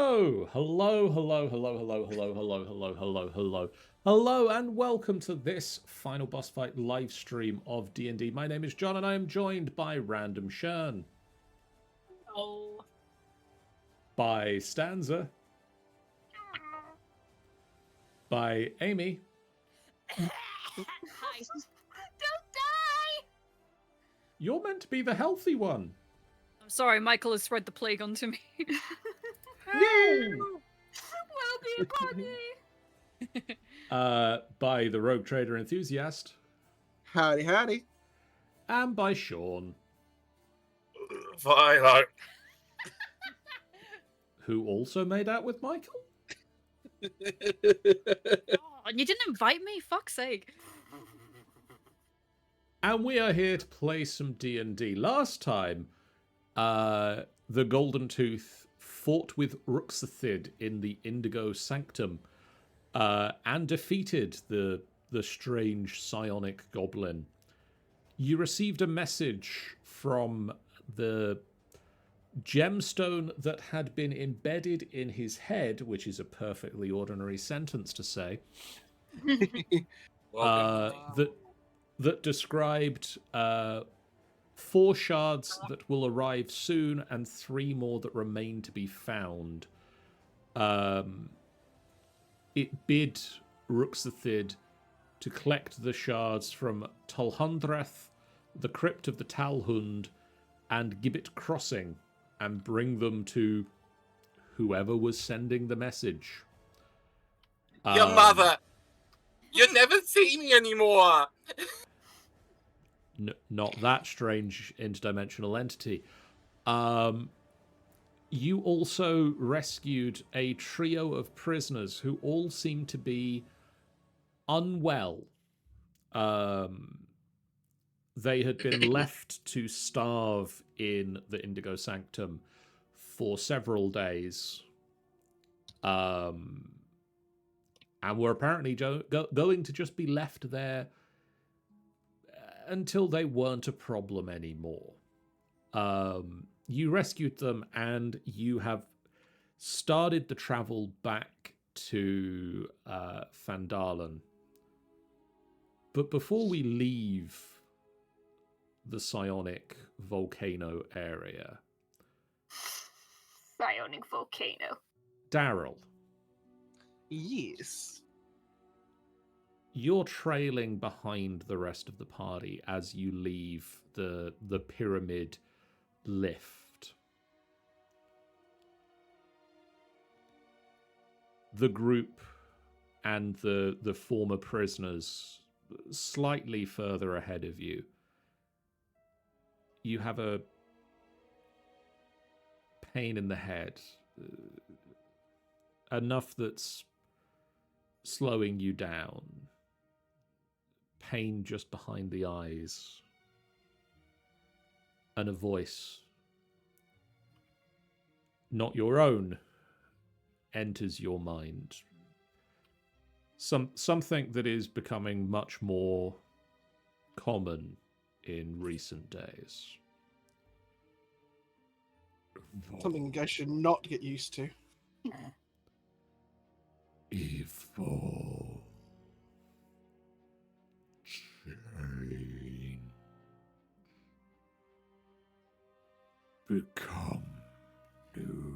Hello, and welcome to this final boss fight live stream of D&D. My name is John, and I am joined by Random Shern. Oh. By Stanza. By Amy. Hi. Don't die! You're meant to be the healthy one. I'm sorry, Michael has spread the plague onto me. No! Will be upon me. By the Rogue Trader Enthusiast. Howdy, howdy. And by Sean. Violet. Who also made out with Michael? Oh, and you didn't invite me? Fuck's sake. And we are here to play some D&D. Last time, the Golden Tooth fought with Ruxithid in the Indigo Sanctum and defeated the strange psionic goblin. You received a message from the gemstone that had been embedded in his head, which is a perfectly ordinary sentence to say, that described 4 shards that will arrive soon and 3 more that remain to be found. It bid Ruxithid to collect the shards from Tulhundrath, the Crypt of the Talhund, and Gibbet Crossing, and bring them to whoever was sending the message. Your mother! You never see me anymore! Not that strange interdimensional entity. You also rescued a trio of prisoners who all seem to be unwell. They had been left to starve in the Indigo Sanctum for several days. And were apparently going to just be left there until they weren't a problem anymore. You rescued them, and you have started the travel back to Phandalin. But before we leave the psionic volcano area, Psionic volcano. Daryl. Yes. You're trailing behind the rest of the party as you leave the pyramid lift. The group and the former prisoners slightly further ahead of you. You have a pain in the head, enough that's slowing you down. Pain just behind the eyes. And a voice, not your own, enters your mind. Something that is becoming much more common in recent days. Something I should not get used to. Evil. Change. Become new.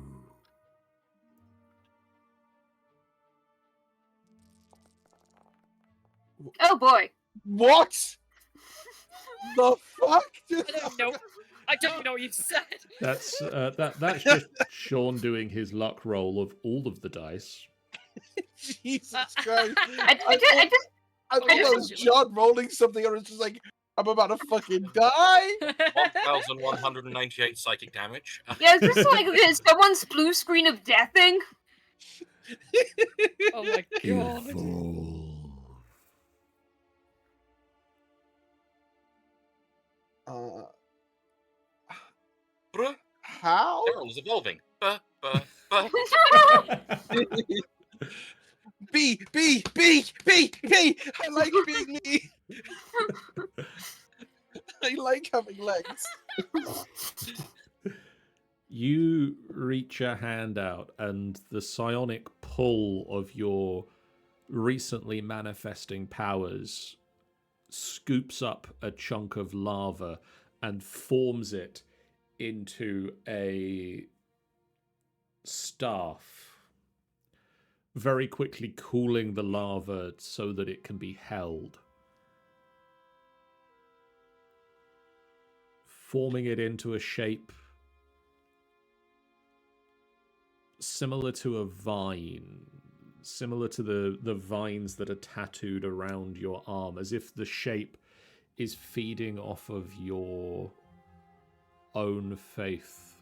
Oh boy. What? The fuck? I don't know what you said. That's just Sean doing his luck roll of all of the dice. Jesus Christ. I thought that was John rolling something, or it's just like, I'm about to fucking die. 1,198 psychic damage. Yeah, is this like someone's blue screen of deathing? Oh my god. Evil. Bruh, How? Daryl is evolving. Buh. B. I like being me. I like having legs. You reach a hand out, and the psionic pull of your recently manifesting powers scoops up a chunk of lava and forms it into a staff, very quickly cooling the lava so that it can be held. Forming it into a shape similar to a vine, similar to the vines that are tattooed around your arm, as if the shape is feeding off of your own faith,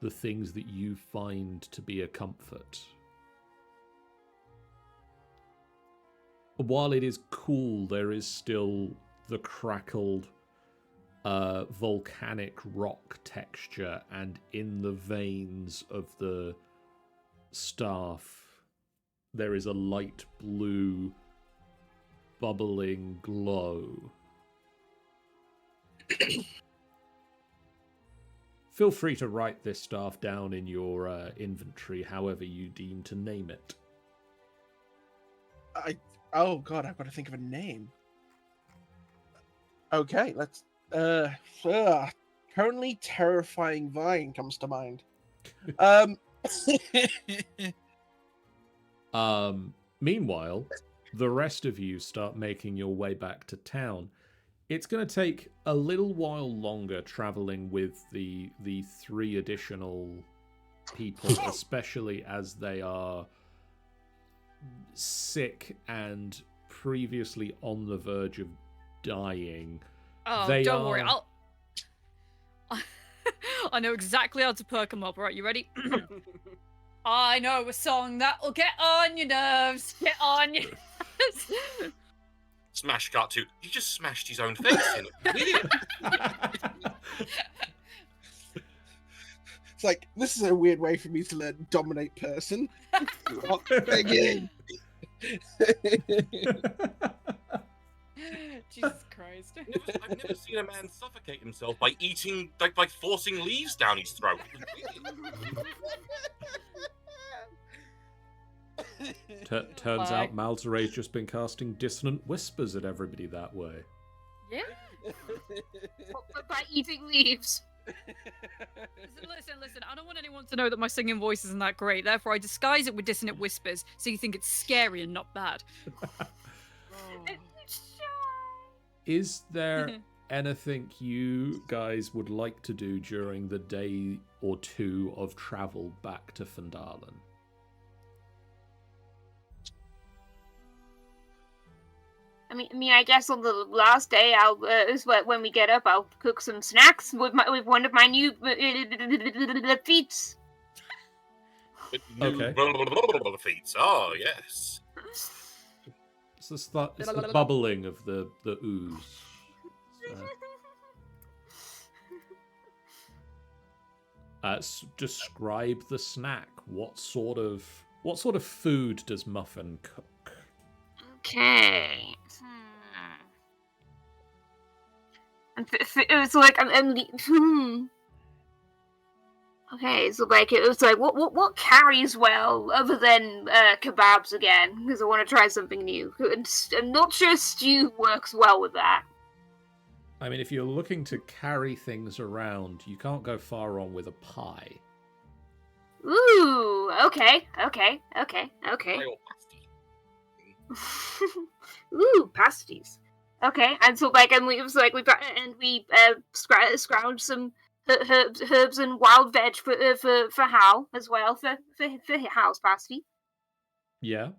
the things that you find to be a comfort. While it is cool, there is still the crackled volcanic rock texture, and in the veins of the staff there is a light blue bubbling glow. Feel free to write this staff down in your inventory however you deem to name it. Oh god, I've got to think of a name. Okay, let's currently terrifying vine comes to mind. Meanwhile, the rest of you start making your way back to town. It's going to take a little while longer traveling with the three additional people, especially as they are sick and previously on the verge of dying. Oh, They don't worry. are- I know exactly how to perk them up. Right, you ready? I know a song that'll get on your nerves. Get on your nerves. Smash cut to. He just smashed his own face in. Weird. It's like, this is a weird way for me to learn dominate person. Again. Jesus Christ. I've never seen a man suffocate himself by eating, like by forcing leaves down his throat. Turns out Malzeray's just been casting dissonant whispers at everybody that way. Yeah. But by eating leaves. Listen. I don't want anyone to know that my singing voice isn't that great. Therefore, I disguise it with dissonant whispers so you think it's scary and not bad. Is there anything you guys would like to do during the day or two of travel back to Phandalin? I mean, I guess on the last day, is when we get up, I'll cook some snacks with one of my new feats. Okay. Feet. Oh yes. It's the bubbling of the ooze. Describe the snack. What sort of food does Muffin cook? Okay. It was like Okay, so like it was like what carries well other than kebabs again? Because I want to try something new. I'm not sure stew works well with that. I mean, if you're looking to carry things around, you can't go far wrong with a pie. Ooh, okay. Ooh, pasties. Okay, and so like, and we scrounged some herbs and wild veg for Hal as well for Hal's pasty. Yeah.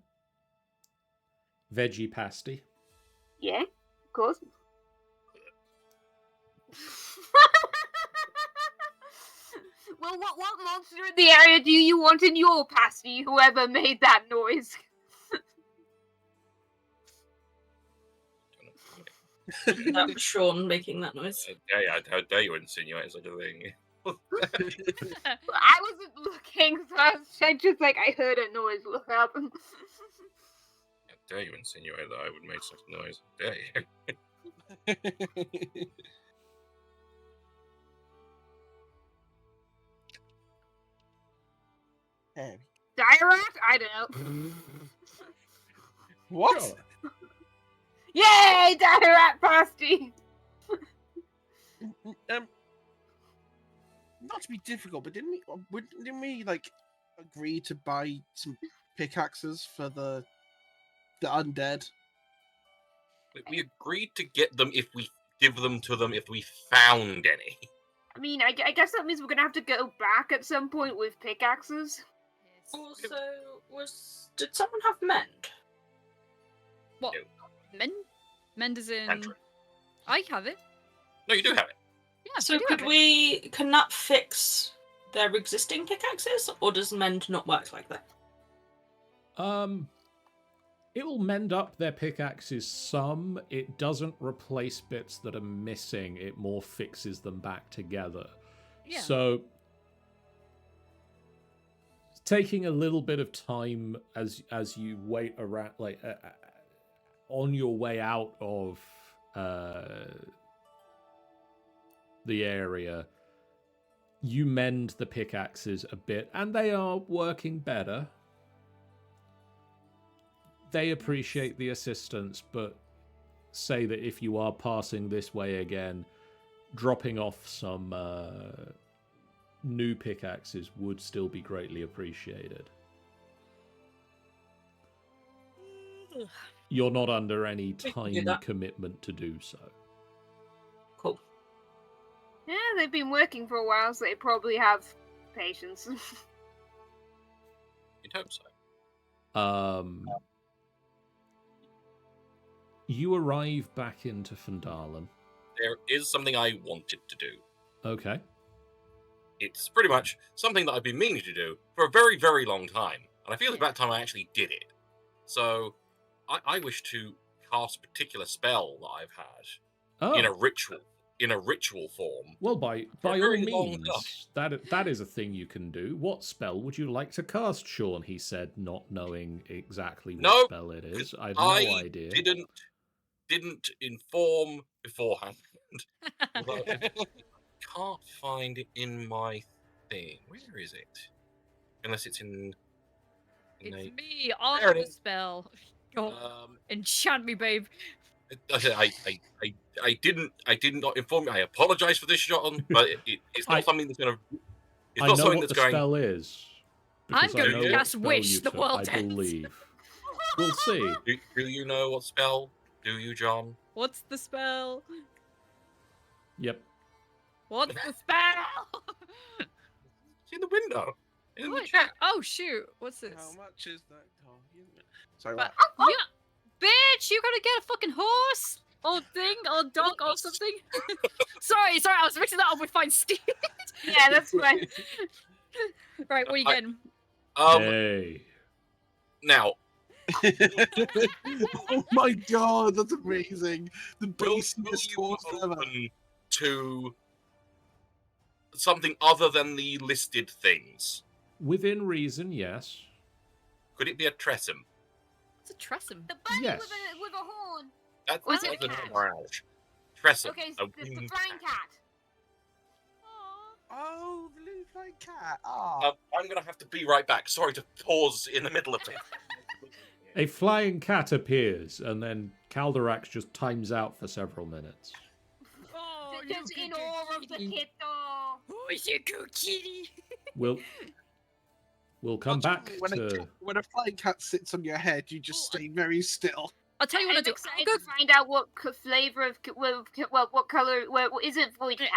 Veggie pasty. Yeah, of course. Well, what monster in the area do you want in your pasty? Whoever made that noise. That was Sean making that noise. How dare you insinuate such a thing? I wasn't looking, so I just like I heard a noise. Look up. How dare you insinuate that I would make such a noise? How dare you? Harry. Dirat? I don't know. What? Sure. Yay! Dirat pasty! Not to be difficult, but didn't we like agree to buy some pickaxes for the undead? We agreed to get them if we give them to them if we found any. I mean, I guess that means we're gonna have to go back at some point with pickaxes. Also, did someone have mend? What? Mend? Mend is in. Andrew. I have it. No, you do have it. Yeah. So I do have it. can that fix their existing pickaxes, or does mend not work like that? It will mend up their pickaxes some. It doesn't replace bits that are missing. It more fixes them back together. Yeah. So, taking a little bit of time as you wait around, like on your way out of the area, you mend the pickaxes a bit, and they are working better. They appreciate the assistance, but say that if you are passing this way again, dropping off some new pickaxes would still be greatly appreciated. You're not under any We can do time that. commitment to do so. Cool. Yeah, they've been working for a while, so they probably have patience. You'd hope so. You arrive back into Phandalin. There is something I wanted to do. Okay. It's pretty much something that I've been meaning to do for a very, very long time. And I feel it's about time I actually did it. So, I wish to cast a particular spell that I've had Oh. in a ritual form. Well, by a all very long means, that is a thing you can do. What spell would you like to cast, Sean? He said, not knowing exactly what No, spell it is. I have I no idea. didn't inform beforehand. Although I can't find it in my thing. Where is it? Unless it's in. It's a- me on There it the is. spell. Go Um, enchant me, babe. I did not inform you. I apologize for this, John, but it's not something that's going to. It's I not know something what that's the going. spell is. I'm because I gonna know what cast spell Wish you the took, world I ends. believe. We'll see. Do you know what spell? Do you, John? What's the spell? Yep. What's the spell? It's in the window. In the What? chat. Oh shoot! What's this? How much is that? Sorry, But, what? yeah, bitch, you gotta get a fucking horse or thing or dog or something. sorry, I was mixing that up with Fine Steed. Yeah, that's fine. Right, what are you getting? Hey. Now, Oh my god, that's amazing. The will basiest you horse ever. open to something other than the listed things? Within reason, yes. Could it be a tressum? It's a tressum. The bunny Yes. with a horn. That's Was that's it a an cat? orange. Tressum. Okay, a the winged flying cat. Oh, the little flying cat. Ah. I'm gonna have to be right back. Sorry to pause in the middle of it. A flying cat appears, and then Calderax just times out for several minutes. Oh, Just in awe of the kitten. Who's your good kitty? We'll come back when to... when a flying cat sits on your head, you just stay very still. I'll tell you what I I'm do. excited to find out what flavor of what color. What is it, void cat?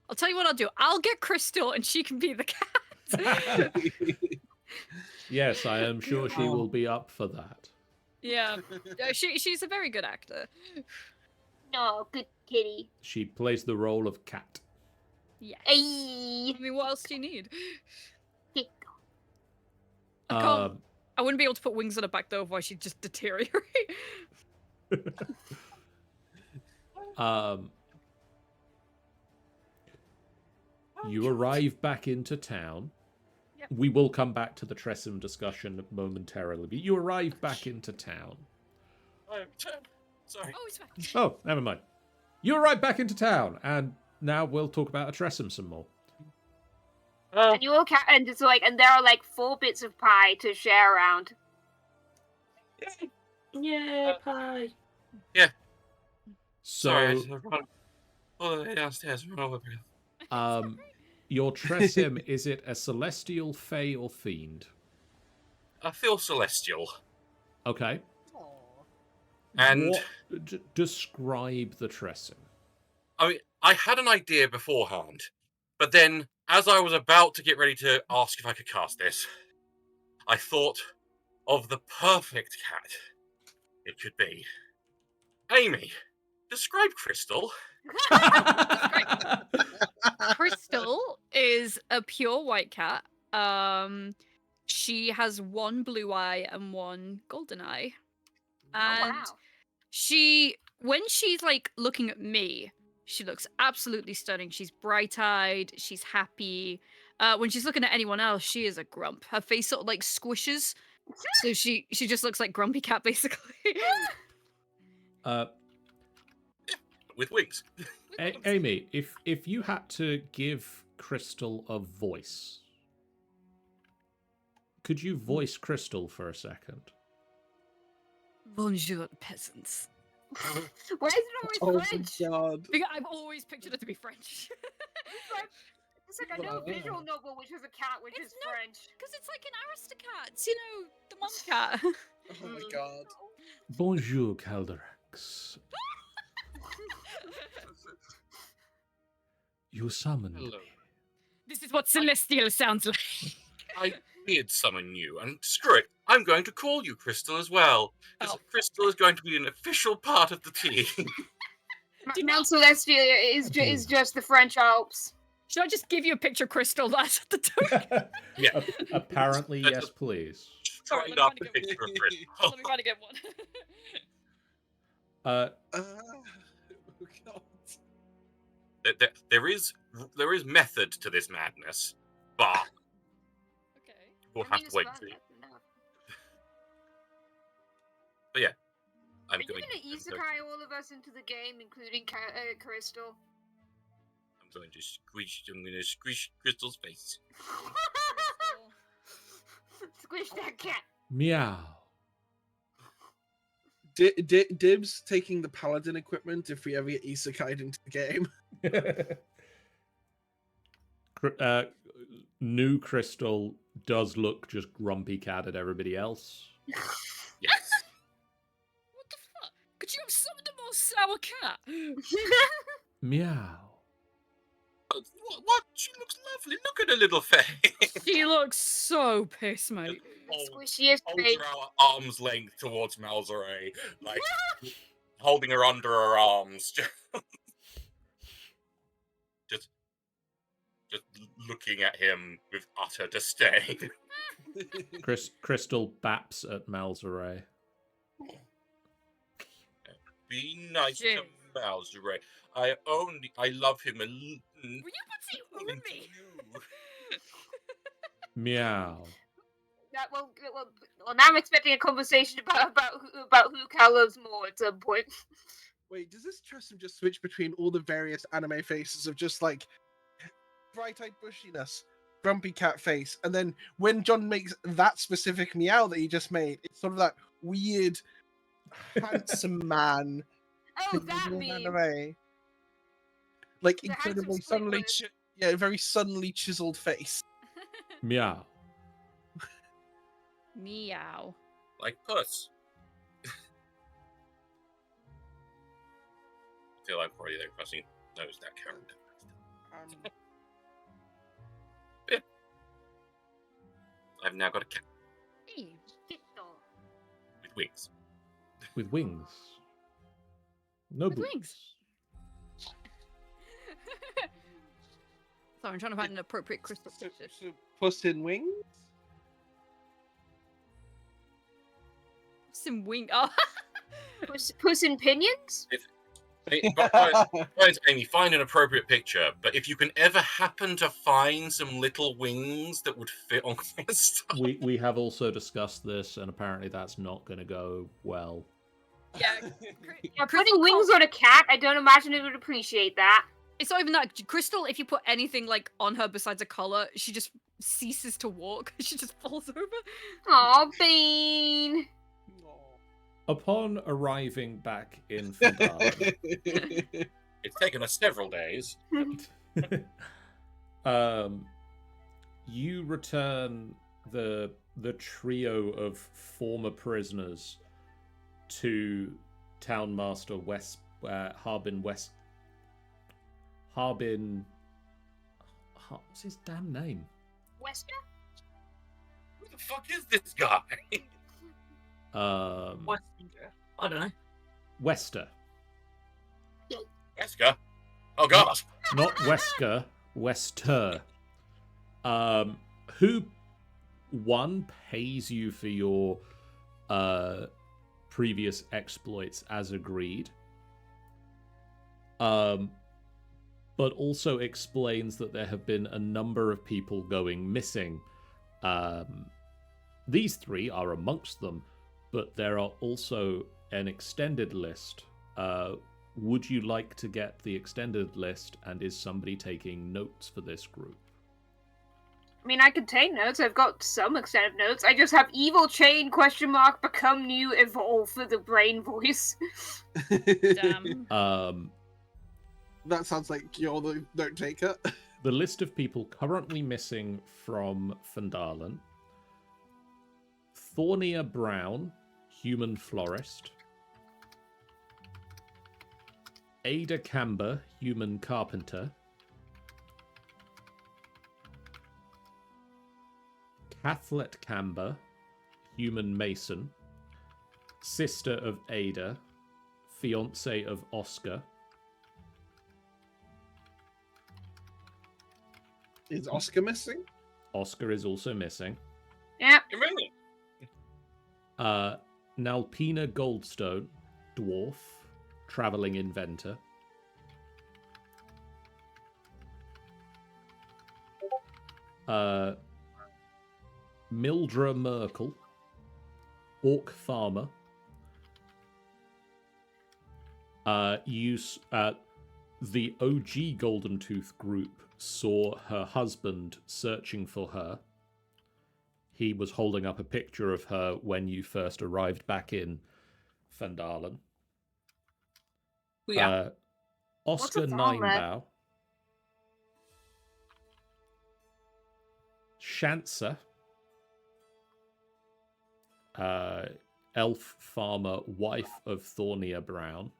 I'll tell you what I'll do. I'll get Crystal, and she can be the cat. Yes, I am sure she will be up for that. Yeah, she's a very good actor. No, good kitty. She plays the role of cat. Yes. Ay. I mean, what else do you need? Tickle. I can't. I wouldn't be able to put wings on her back though, otherwise she'd just deteriorate. You arrive back into town. Yep. We will come back to the Tressum discussion momentarily. But you arrive back into town. Sorry. Oh, it's fine. Oh, never mind. You arrive back into town, and now we'll talk about a Tressum some more. And you all and it's like, and there are like 4 bits of pie to share around. Yeah, pie. Sorry, I So, had to run all the way downstairs. Run over. your Tressim, is it a celestial, fey, or fiend? I feel celestial. Okay. Aw. And describe the Tressim. I mean, I had an idea beforehand, but then as I was about to get ready to ask if I could cast this, I thought of the perfect cat it could be. Amy, describe Crystal. Crystal is a pure white cat. She has 1 blue eye and 1 golden eye. And wow. when she's like looking at me, she looks absolutely stunning. She's bright-eyed, she's happy. When she's looking at anyone else, she is a grump. Her face sort of like squishes. So she just looks like Grumpy Cat basically. With wings. Amy, if you had to give Crystal a voice, could you voice Crystal for a second? Bonjour, peasants. Why is it always French? my god. Because I've always pictured it to be French. It's like I know a visual novel which has a cat which is French. Because it's like an Aristocats, you know, the mom cat. Oh my god. Bonjour, Calderax. You summoned me. Hello. This is what Celestial sounds like. I did summon you, and screw it, I'm going to call you Crystal as well, because Oh. Crystal is going to be an official part of the team. Mount Celestial is just the French Alps. Should I just give you a picture, Crystal? That's at the token. Yeah. Apparently, yes, please. Sorry, Straight let up me a find a good picture of one. Crystal. Let me try to get one. Oh god. There is method to this madness, but Okay. we'll I have mean, to wait it's and fun, see. that's enough. But yeah, Are I'm you going gonna isekai all of us into the game, including Crystal? I'm going to squish Crystal's face. Squish that cat. Meow. Dibs taking the paladin equipment if we ever get isekai'd into the game. New Crystal does look just grumpy cat at everybody else. Yes. What the fuck? Could you have summoned a more sour cat? Meow. What? She looks lovely. Look at her little face. She looks so pissed, mate. Squishiest Holds face. her out at arm's length towards Malzare, like holding her under her arms, just looking at him with utter disdain. Crystal baps at Malzare. Be nice Jim. to Malzare. I love him. Were you about to say Umi? Meow. Well, now I'm expecting a conversation about who Cal loves more at some point. Wait, does this Tristram just switch between all the various anime faces of just like bright-eyed bushiness, grumpy cat face, and then when John makes that specific meow that he just made, it's sort of that weird handsome man Oh, thing that in meme. anime. Like The handsome incredibly split suddenly, lip. very suddenly chiseled face. Meow. Meow. Like Puss. I feel like probably the person knows that character. I've now got a cat Hey. with wings. With wings. No With boobs. wings. Sorry, I'm trying to find an appropriate crystal So, picture. so Puss in Wings? Some wing. Oh. Puss in Pinions? Amy, find an appropriate picture, but if you can ever happen to find some little wings that would fit on this, We have also discussed this, and apparently that's not going to go well. Yeah. Yeah, putting wings on a cat, I don't imagine it would appreciate that. It's not even that. Crystal, if you put anything like on her besides a collar, she just ceases to walk. She just falls over. Aw, Bean. Upon arriving back in Phandalin, It's taken us several days. you return the trio of former prisoners to Townmaster Harbin. What's his damn name? Wester? Who the fuck is this guy? What? I don't know. Wester. Wesker? Oh god. Not Wesker, Wester. Who one pays you for your previous exploits as agreed. But also explains that there have been a number of people going missing. These three are amongst them, but there are also an extended list. Would you like to get the extended list, and is somebody taking notes for this group? I mean, I can take notes. I've got some extended notes. I just have evil chain ? Become new evolve for the brain voice. Damn. That sounds like you're the note taker. The list of people currently missing from Phandalin: Thornia Brown, human florist; Ada Camber, human carpenter; Cathlet Camber, human mason; sister of Ada, fiance of Oscar. Is Oscar missing? Oscar is also missing. Yep. Really? Nalpina Goldstone, dwarf, traveling inventor. Mildra Merkel, orc farmer. The OG Golden Tooth group saw her husband searching for her. He was holding up a picture of her when you first arrived back in Phandalin. Yeah. Oscar What's a farmer? Ninebow. Shansa. Elf farmer, wife of Thornia Brown.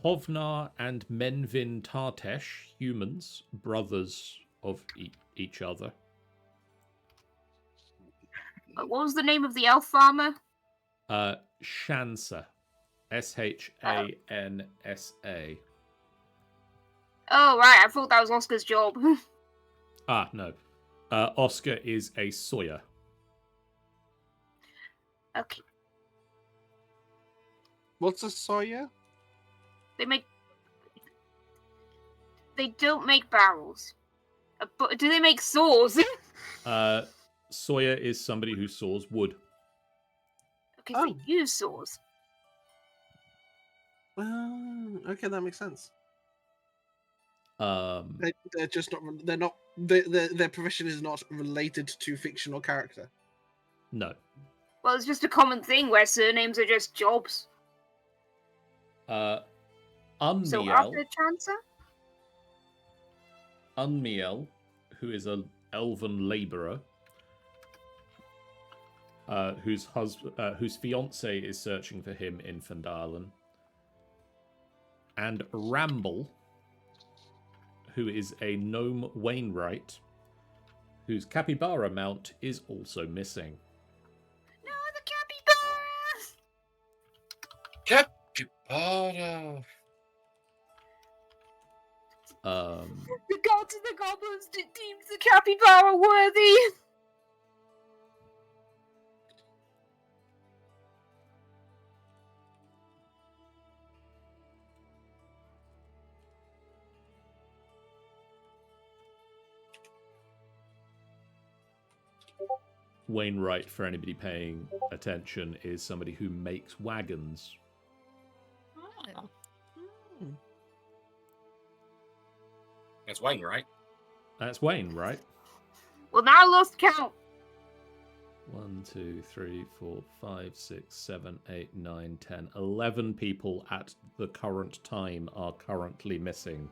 Hovnar and Menvin Tartesh, humans, brothers of each other. What was the name of the elf farmer? Shansa. Shansa. Oh, right. I thought that was Oscar's job. No. Oscar is a sawyer. Okay. What's a Sawyer? They don't make barrels. But do they make saws? Sawyer is somebody who saws wood. Okay, Oh. they use saws. Okay, that makes sense. Um, They're just not. They're not. Their profession is not related to fictional character. no. Well, it's just a common thing where surnames are just jobs. So Unmiel, after Chancer? who is an elven labourer, whose fiance is searching for him in Phandalin, and Ramble, who is a gnome Wainwright, whose capybara mount is also missing. No, the capybaras! Capybara. The gods and the goblins deemed the capybara worthy. Wainwright, for anybody paying attention, is somebody who makes wagons. Oh. That's Wayne, right? That's Wayne, right? Well, now I lost count. 1, 2, 3, 4, 5, 6, 7, 8, 9, 10. 11 people at the current time are currently missing.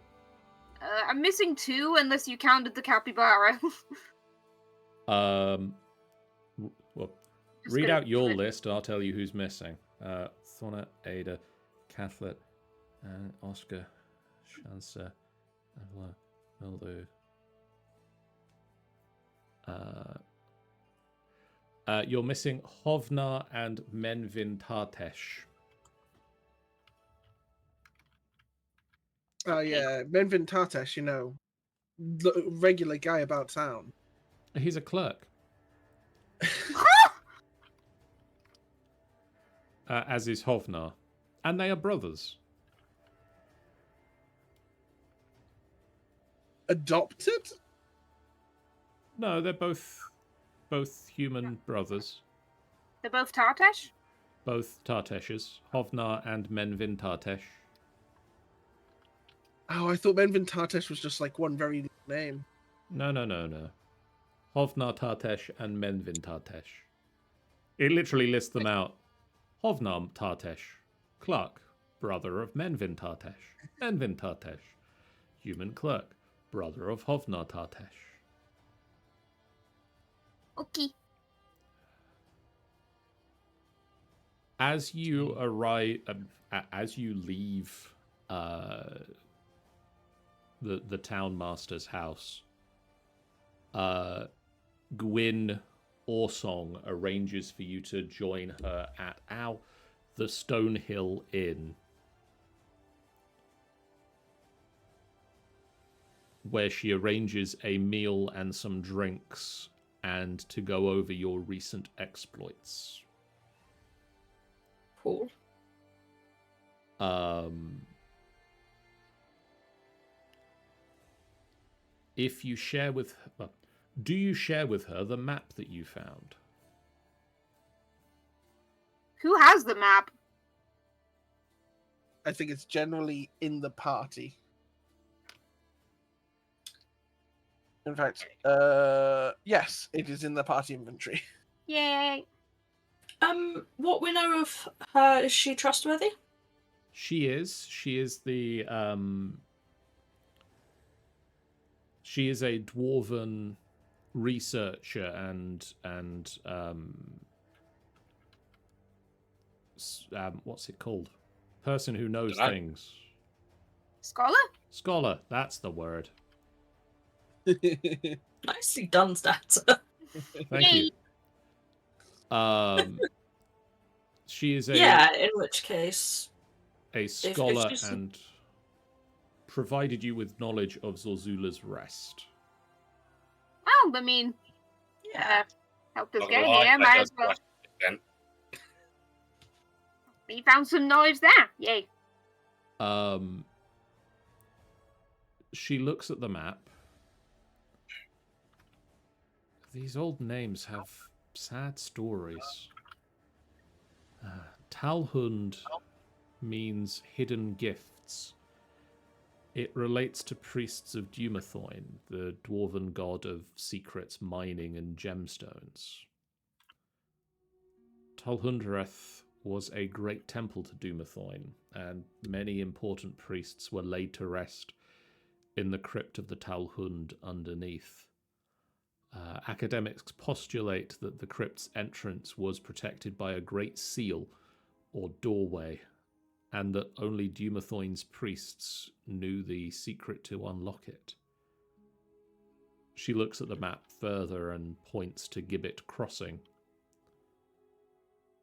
I'm missing 2, unless you counted the capybara. Well, Just read gonna out your put- list and I'll tell you who's missing. Thonna, Ada, Cathlet, Oscar, Shansa, Avla, Mildew. You're missing Hovnar and Menvin Tartesh. Oh yeah, Menvin Tartesh, regular guy about town. He's a clerk. As is Hovnar. And they are brothers. Adopted? No, they're both human brothers. They're both Tartesh? Both Tarteshes. Hovnar and Menvin Tartesh. Oh, I thought Menvin Tartesh was just like one very name. No. Hovnar Tartesh and Menvin Tartesh. It literally lists them out. Hovnar Tartesh, clerk, brother of Menvin Tartesh. Menvin Tartesh, human clerk, brother of Hovnar Tartesh. Okay. As you arrive, as you leave the town master's house, Gwyn Orsong arranges for you to join her at the Stonehill Inn, where she arranges a meal and some drinks and to go over your recent exploits. Cool. If you share with her, do you share with her the map that you found? Who has the map? I think it's generally in the party. In fact, yes, it is in the party inventory. Yay. What we know of her, is she trustworthy? She is. She is the she is a dwarven researcher and what's it called? Person who knows Dunno. things. Scholar? Scholar, that's the word. Nicely done, Stats. Thank Yay. you. She is a Yeah, in which case, a scholar she's- and provided you with knowledge of Zorzula's rest. Well, I mean, yeah. help us Not get gonna lie, here, that might does as well. quite extent. We found some knowledge there. Yay. She looks at the map. These old names have sad stories. Talhund means hidden gifts. It relates to priests of Dumathoin, the dwarven god of secrets, mining, and gemstones. Talhundrath was a great temple to Dumathoin, and many important priests were laid to rest in the crypt of the Talhund underneath. Academics postulate that the crypt's entrance was protected by a great seal, or doorway, and that only Dumathoin's priests knew the secret to unlock it. She looks at the map further and points to Gibbet Crossing.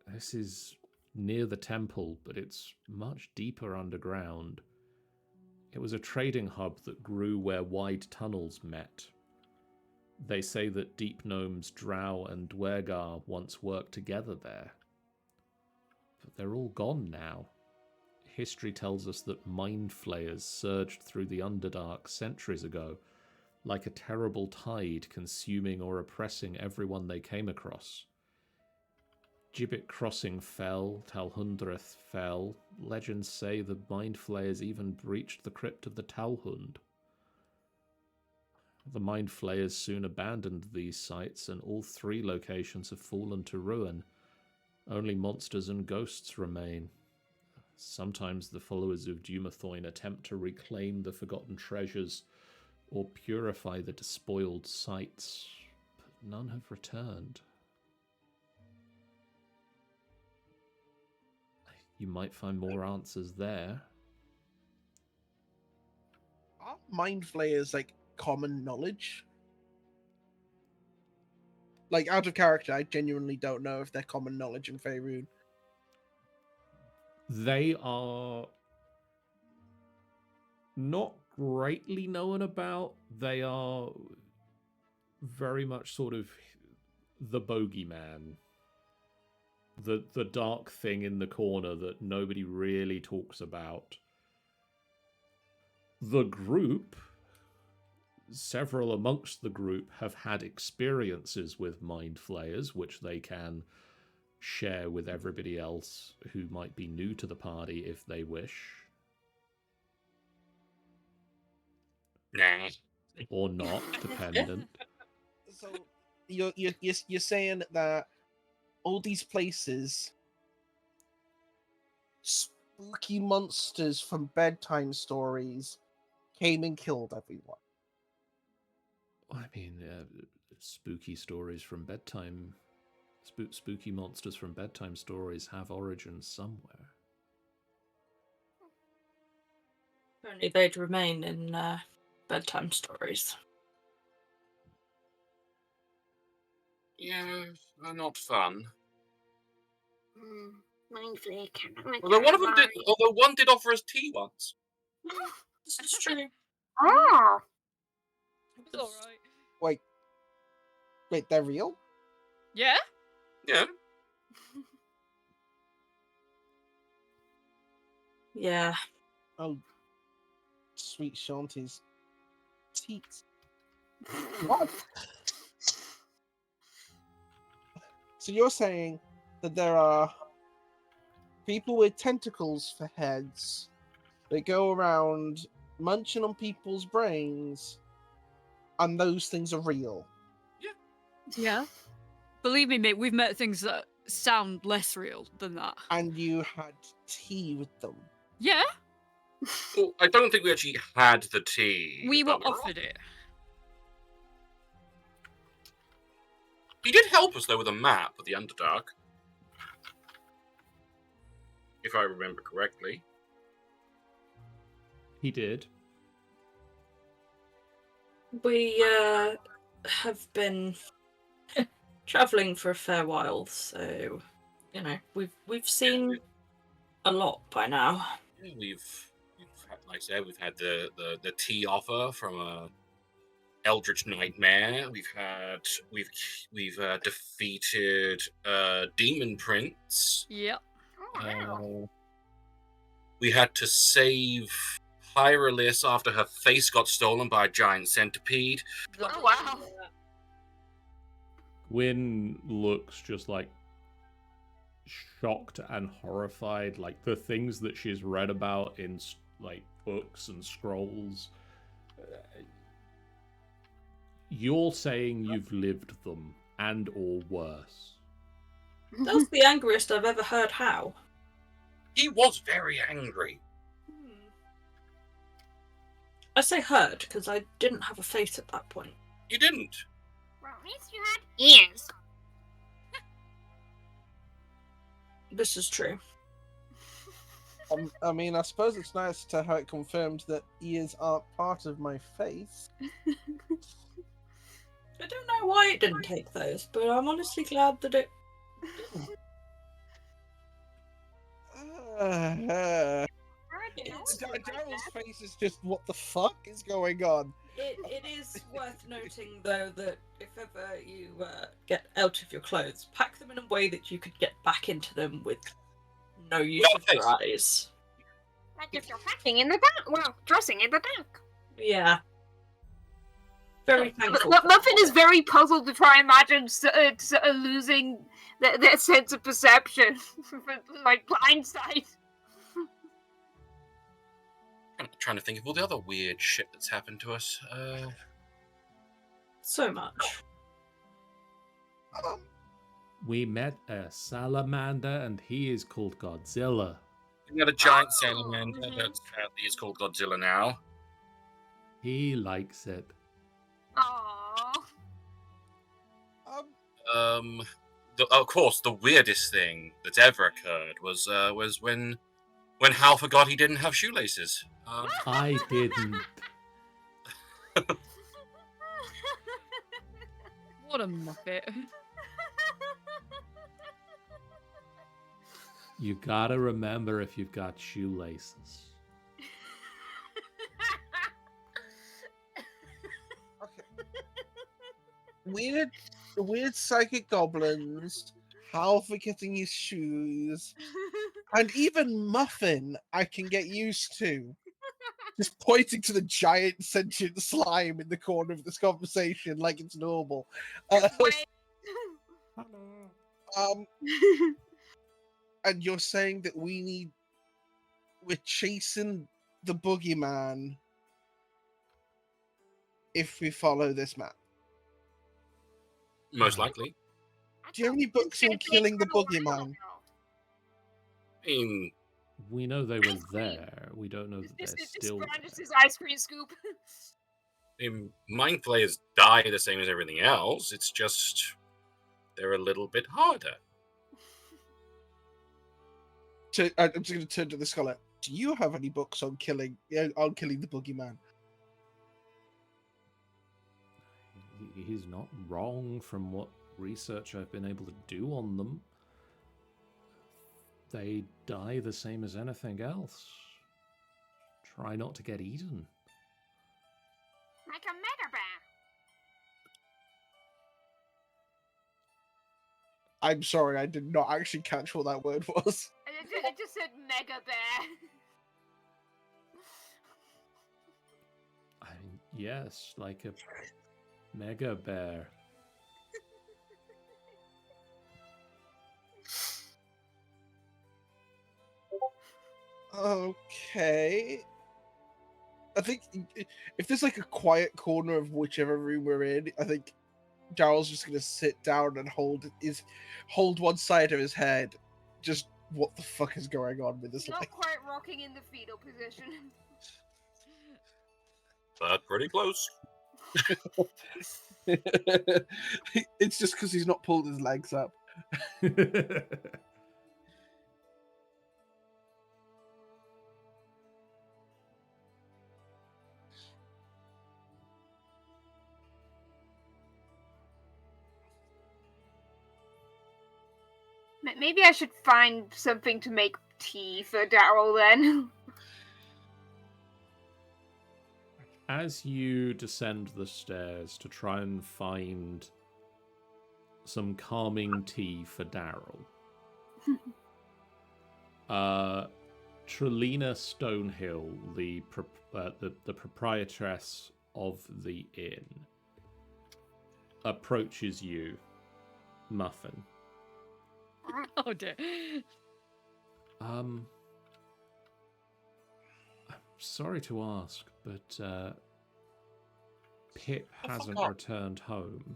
This is near the temple, but it's much deeper underground. It was a trading hub that grew where wide tunnels met. They say that deep gnomes Drow and Dwergar once worked together there. But they're all gone now. History tells us that mind flayers surged through the Underdark centuries ago, like a terrible tide consuming or oppressing everyone they came across. Gibbet Crossing fell, Talhundrath fell. Legends say the mind flayers even breached the crypt of the Talhund. The Mind Flayers soon abandoned these sites, and all 3 locations have fallen to ruin. Only monsters and ghosts remain. Sometimes the followers of Dumathoin attempt to reclaim the forgotten treasures or purify the despoiled sites, but none have returned. You might find more answers there. Are mind flayers like common knowledge? Like, out of character, I genuinely don't know if they're common knowledge in Faerun. They are not greatly known about. They are very much sort of the bogeyman. The dark thing in the corner that nobody really talks about. The group, several amongst the group, have had experiences with mind flayers, which they can share with everybody else who might be new to the party if they wish. Nah. Or not, dependent. So you're saying that all these places, spooky monsters from bedtime stories came and killed everyone. I mean, spooky stories from bedtime, spooky monsters from bedtime stories have origins somewhere. Only they'd remain in bedtime stories. Yeah, not fun. Mind flayer Although one did offer us tea once. This is true. Oh, It's alright. Wait, they're real? Yeah? Yeah. Yeah. Oh, sweet Shanty's teats. What? So you're saying that there are people with tentacles for heads that go around munching on people's brains, and those things are real? Yeah. Believe me, mate, we've met things that sound less real than that. And you had tea with them? Yeah? Well, I don't think we actually had the tea. We were but offered it. He did help us, though, with a map of the Underdark. If I remember correctly. He did. We have been travelling for a fair while, so we've seen a lot by now. Yeah, we've had, like I said, we've had the tea offer from a Eldritch Nightmare. We've defeated Demon Prince. Yep. We had to save Perilous after her face got stolen by a giant centipede. Oh, wow. Gwyn looks just like shocked and horrified, like the things that she's read about in like books and scrolls. You're saying you've lived them, and or worse. That was the angriest I've ever heard. How? He was very angry. I say heard because I didn't have a face at that point. You didn't. Well, at least you had ears. This is true. I mean, I suppose it's nice to have it confirmed that ears aren't part of my face. I don't know why it didn't take those, but I'm honestly glad that it Daryl's face is just, what the fuck is going on? It is worth noting, though, that if ever you get out of your clothes, pack them in a way that you could get back into them with no use of your eyes. Like if you're packing in the dark. Well, dressing in the dark. Yeah. Very thankful. Muffin is very puzzled to try and imagine losing their sense of perception. Like blindsight. I'm trying to think of all the other weird shit that's happened to us. so much. We met a salamander, and he is called Godzilla. We got a giant Oh, salamander mhm. that apparently is called Godzilla now. He likes it. Aww. Of course, the weirdest thing that's ever occurred was when Hal forgot he didn't have shoelaces. I didn't. What a muppet. You gotta remember if you've got shoelaces. Okay. Weird psychic goblins, Hal forgetting his shoes, and even Muffin I can get used to. Just pointing to the giant sentient slime in the corner of this conversation like it's normal. Wait. And you're saying that we're chasing the boogeyman if we follow this map. Most likely. Do you have any books on killing the boogeyman? I mean, We know they were there. We don't know that they're still there. Brandis' ice cream scoop. mind flayers die the same as everything else. It's just they're a little bit harder. I'm just going to turn to the scholar. Do you have any books on killing the boogeyman? He's not wrong from what research I've been able to do on them. They die the same as anything else. Try not to get eaten. Like a mega bear. I'm sorry, I did not actually catch what that word was. I just said mega bear. I mean, yes, like a mega bear. Okay. I think if there's like a quiet corner of whichever room we're in, I think Daryl's just gonna sit down and hold one side of his head. Just what the fuck is going on with this Not life? quite rocking in the fetal position. But pretty close. It's just because he's not pulled his legs up. Maybe I should find something to make tea for Daryl then. As you descend the stairs to try and find some calming tea for Daryl, Trelina Stonehill, the proprietress of the inn, approaches you, Muffin. Oh dear. I'm sorry to ask, but Pip hasn't returned home.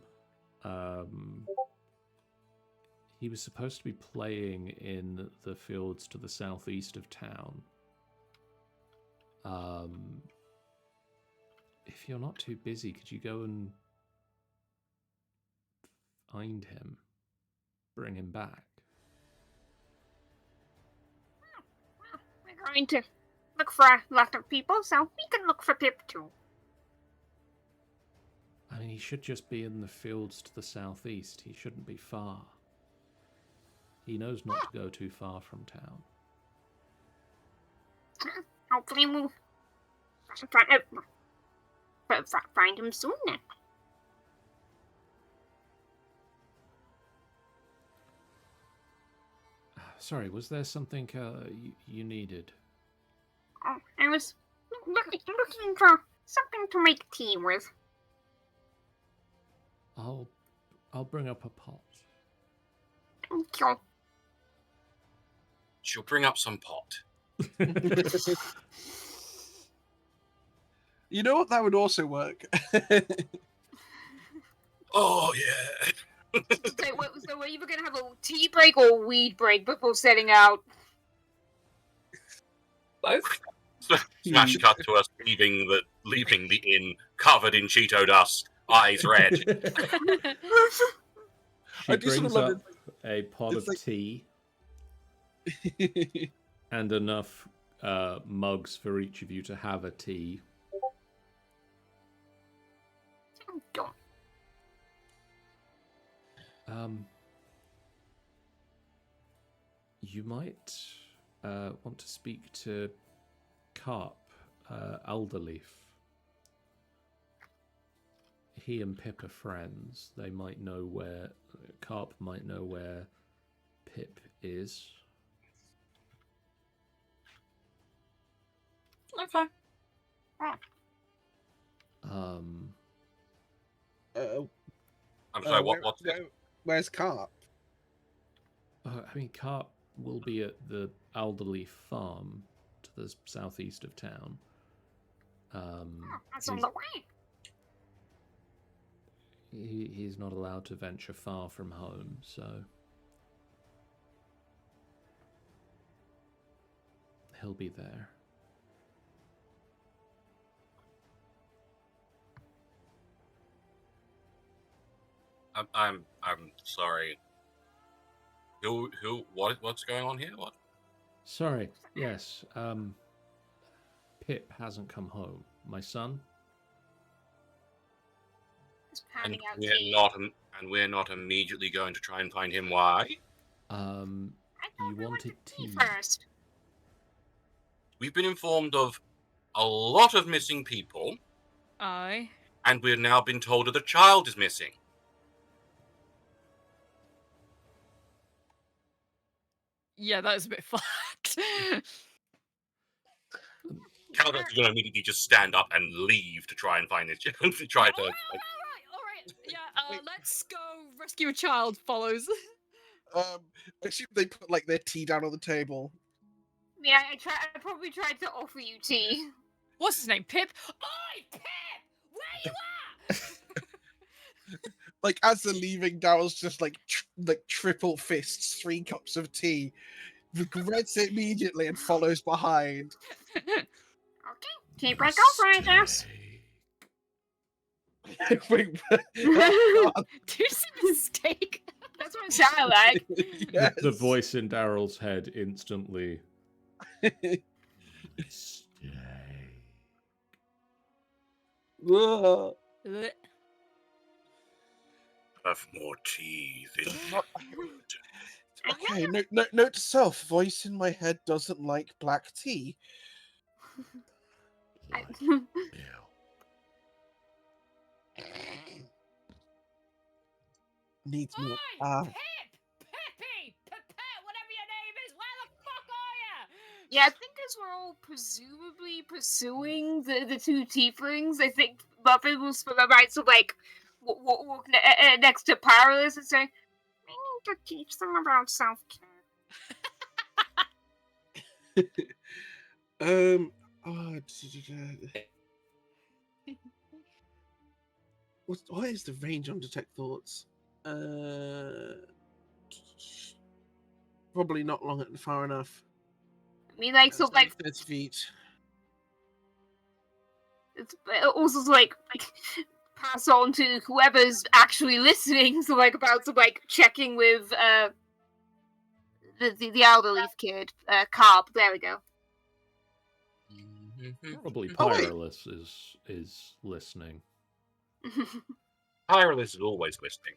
He was supposed to be playing in the fields to the southeast of town. If you're not too busy, could you go and find him? Bring him back? We're going to look for a lot of people, so we can look for Pip too. I mean, he should just be in the fields to the southeast. He shouldn't be far. He knows not to go too far from town. Hopefully we'll find him soon then. Sorry, was there something you needed? Oh, I was looking for something to make tea with. I'll bring up a pot. Thank you. She'll bring up some pot. You know what? That would also work. Oh yeah. So we're either gonna have a tea break or a weed break before setting out. Both. Smash cut to us leaving the inn covered in Cheeto dust, eyes red. She I do sort of brings love up a pot it's of like- tea and enough mugs for each of you to have a tea. Don't. You might want to speak to Carp, Alderleaf. He and Pip are friends. They might know where Carp might know where Pip is. Okay. I'm sorry, what's it? Where's Carp? I mean, Carp will be at the Alderleaf farm to the southeast of town. That's on the way. He's not allowed to venture far from home, so he'll be there. I'm sorry. What's going on here? What? Sorry. Yes. Pip hasn't come home. My son. Just And pounding out tea. we're not immediately going to try and find him. Why? I thought You we wanted tea. first. We've been informed of a lot of missing people, Aye. and we've now been told that a child is missing. Yeah, that is a bit fucked. Calder's going to immediately just stand up and leave to try and find his child. to try to. All right. Yeah, let's go rescue a child. Follows. I assume they put like their tea down on the table. Yeah, I probably tried to offer you tea. What's his name? Pip. Oi, Pip! Where you at? Like as they're leaving, Daryl's just like triple fists, 3 cups of tea, regrets it immediately and follows behind. Okay, tea break over, I guess. Wait, Do you see mistake? That's what it sounded like. yes. The voice in Daryl's head instantly. Stay. Ugh. Have more tea. This is Okay, note to self: voice in my head doesn't like black tea. Like milk. Needs Oi, more. Pip! Pippy! Pipette, whatever your name is, where the fuck are you? Yeah, I think as we're all presumably pursuing the 2 tieflings, I think Muffin will swim right, so like walk next to Perilous and say, "We need to teach them about self-care." What is the range on detect thoughts? Probably not long and far enough. I mean, like, so It's like 30 feet. it's also like pass on to whoever's actually listening. So like about to like checking with the Alderleaf kid, Carp. There we go. probably Oh, wait. Perilous is listening. Perilous is always listening.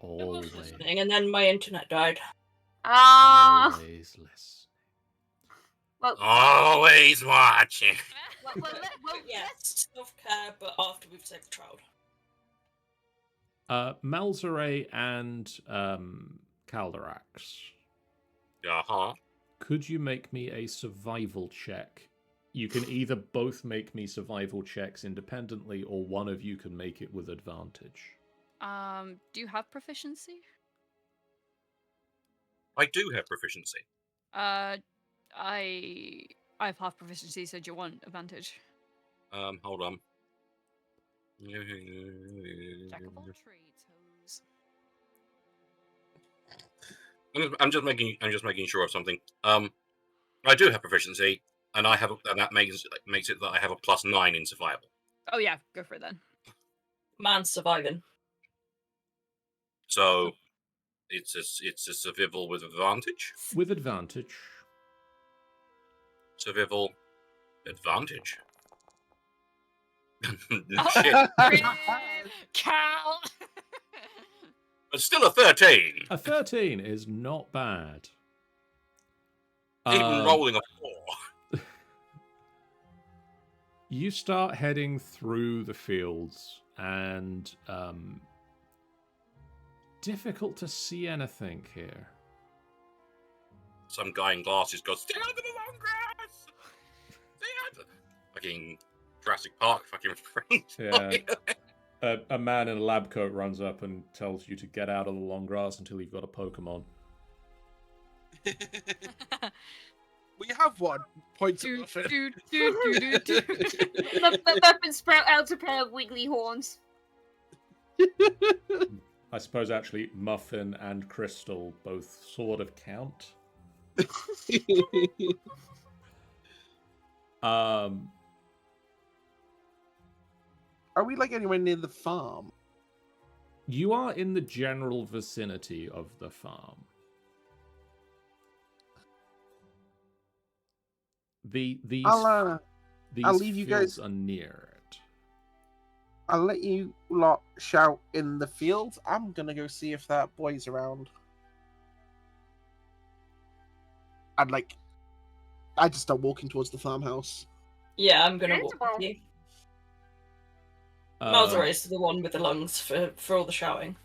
I was Always. listening, and then my internet died. Always listen. Well, Always watching. Yes, self-care, but after we've saved the child. Malzare and Calderax, Uh-huh. could you make me a survival check? You can either both make me survival checks independently, or one of you can make it with advantage. Do you have proficiency? I do have proficiency. I have half proficiency, so do you want advantage? Hold on. Jack of all trades, I'm just making sure of something. I do have proficiency, and that makes it that I have a +9 in survival. Oh yeah, go for it then. Man's surviving. So it's a survival with advantage. With advantage. Survival advantage. Oh. Shit. Cal. But still a 13. A 13 is not bad. Even rolling a 4. You start heading through the fields, and difficult to see anything here. Some guy in glasses goes, "Stay out of the long grass! Stay out!" Fucking Jurassic Park, fucking friends. Yeah. A man in a lab coat runs up and tells you to get out of the long grass until you've got a Pokemon. We have one. Points at Do, Muffin. do, do, do, do, do. Muffin sprout out a pair of wiggly horns. I suppose actually Muffin and Crystal both sort of count. Are we like anywhere near the farm? You are in the general vicinity of the farm. These I'll leave you fields guys. are near it. I'll let you lot shout in the field. I'm gonna go see if that boy's around. I just start walking towards the farmhouse. Yeah, I'm gonna walk Sensible. with you. Uh, Malzor is the one with the lungs for all the shouting.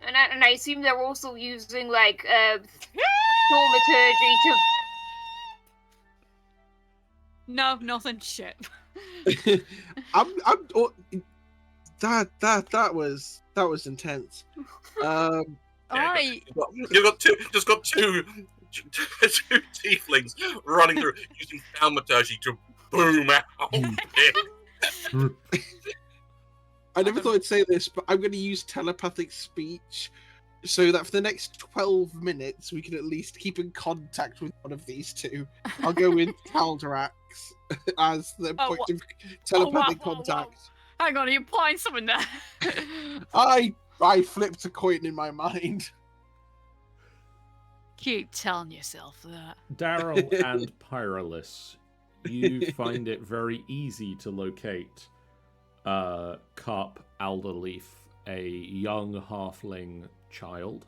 And I assume they're also using like thaumaturgy to. No, nothing. Shit. That was intense. I. You've got two tieflings running through using thaumaturgy to boom out. I never thought I'd say this, but I'm going to use telepathic speech so that for the next 12 minutes we can at least keep in contact with one of these two. I'll go with Calderax as the point of telepathic contact. Hang on, are you applying something there? I flipped a coin in my mind. Keep telling yourself that. Daryl and Perilous, you find it very easy to locate Carp Alderleaf, a young halfling child,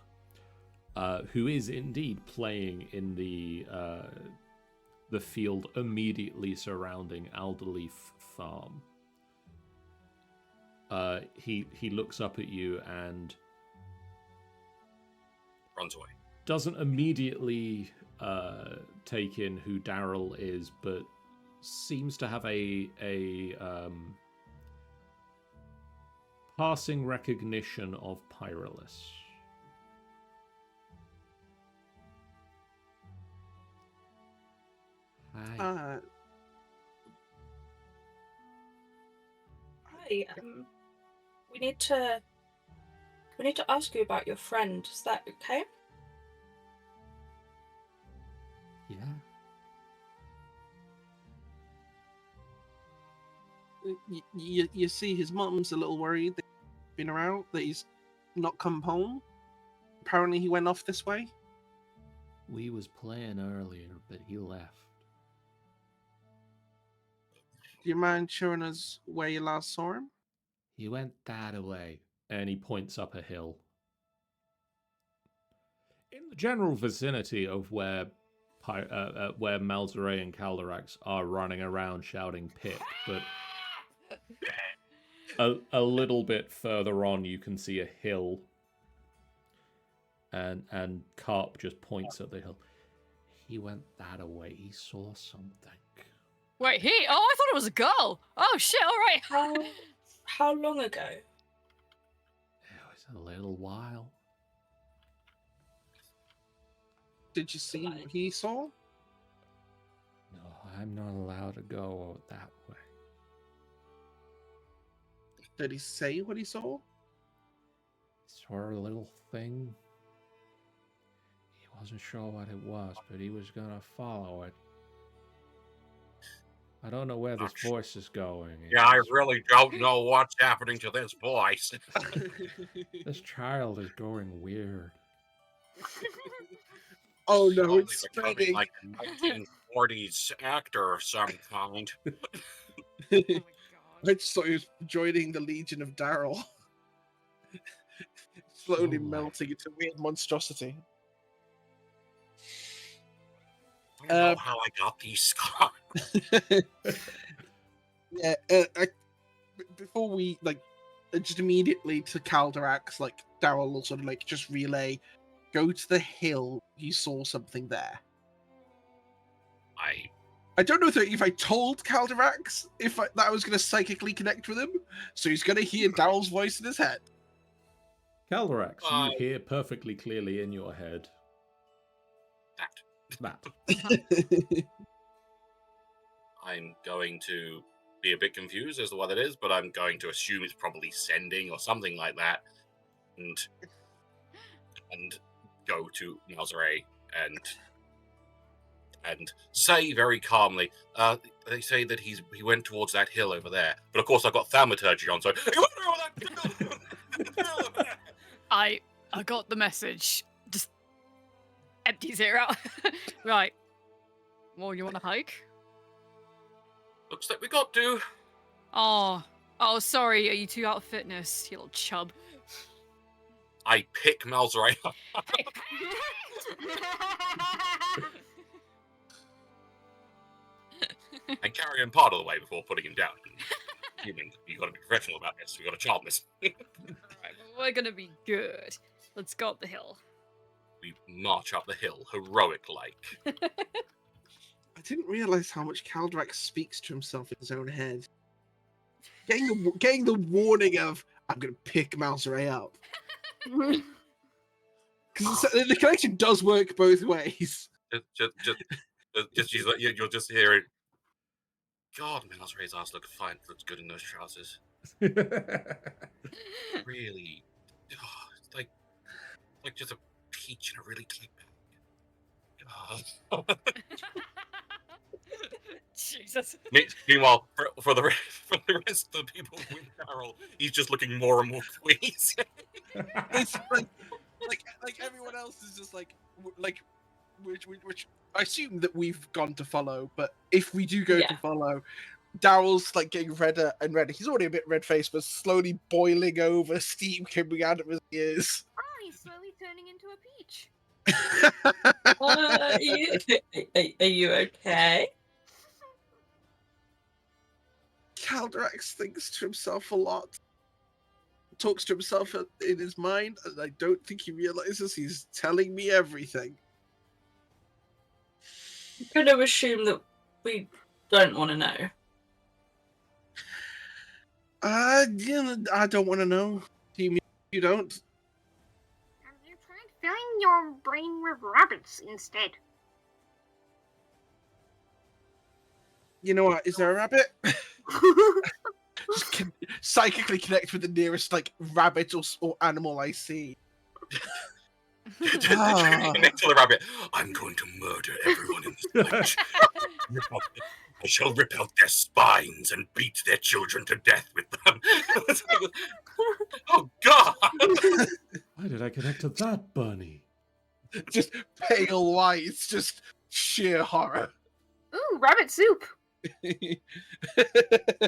who is indeed playing in the field immediately surrounding Alderleaf Farm. He looks up at you and Runs away. doesn't immediately take in who Daryl is, but seems to have a passing recognition of Perilous. Hi. Hi, we need to ask you about your friend. Is that okay? Yeah. You see, his mum's a little worried that he's been around, that he's not come home. Apparently, he went off this way. We was playing earlier, but he left. Do you mind showing us where you last saw him? He went that away, and he points up a hill. In the general vicinity of where Malzere and Calderax are running around shouting "Pip," but a little bit further on, you can see a hill, and Carp just points at the hill. He went that away. He saw something. Wait, he? Oh, I thought it was a girl. Oh shit! All right. How long ago? It was a little while. Did you see what he saw? No, I'm not allowed to go that way. Did he say what he saw? Saw a little thing. He Wasn't sure what it was, but he was gonna follow it. I don't know where this voice is going. Yeah, I really don't know what's happening to this voice. This child is going weird. Oh no, Slowly it's becoming spreading. like a 1940s actor of some kind. Oh my god. I just thought he was joining the Legion of Daryl. Slowly Oh my. melting into weird monstrosity. I don't know how I got these scars. Yeah, before we just immediately to Calderax, Daryl will sort of just relay, go to the hill. You saw something there. I don't know if I told Calderax that I was going to psychically connect with him, so he's going to hear Daryl's voice in his head. Calderax, you hear perfectly clearly in your head. That. I'm going to be a bit confused as to what it is, but I'm going to assume it's probably sending or something like that, and go to Malzare and say very calmly, they say that he went towards that hill over there, but of course I've got thaumaturgy on, so he went over that hill over there. I got the message. Just empties it out. Right. Well, you want to hike? Looks like we got to. Oh, sorry. Are you too out of fitness, you little chub? I pick Malzare up and carry him part of the way before putting him down. Human, you got to be professional about this. We got to charm this. Alright, we're gonna be good. Let's go up the hill. We march up the hill, heroic-like. I didn't realize how much Calderax speaks to himself in his own head. Getting the warning of, I'm going to pick Malzare up. Because the connection does work both ways. You'll just hear it. God, Malzare's ass looks fine. Looks good in those trousers. Really, it's like just a peach in a really tight bag. Jesus. Meanwhile, for the rest of the people with Daryl, he's just looking more and more queasy. It's like everyone else is just which I assume that we've gone to follow, but if we do go to follow, Daryl's getting redder and redder. He's already a bit red-faced, but slowly boiling over, steam coming out of his ears. Oh, he's slowly turning into a peach. Are you okay? Calderax thinks to himself a lot. Talks to himself in his mind, and I don't think he realizes he's telling me everything. I'm going to assume that we don't want to know. Yeah, I don't want to know. Do you mean you don't? Have you tried filling your brain with rabbits instead? You know what? Is there a rabbit? Just psychically connect with the nearest rabbit or animal I see. Next to the rabbit, I'm going to murder everyone in this village. I shall rip out their spines and beat their children to death with them. Oh God! Why did I connect to that bunny? Just pale white. It's just sheer horror. Ooh, rabbit soup.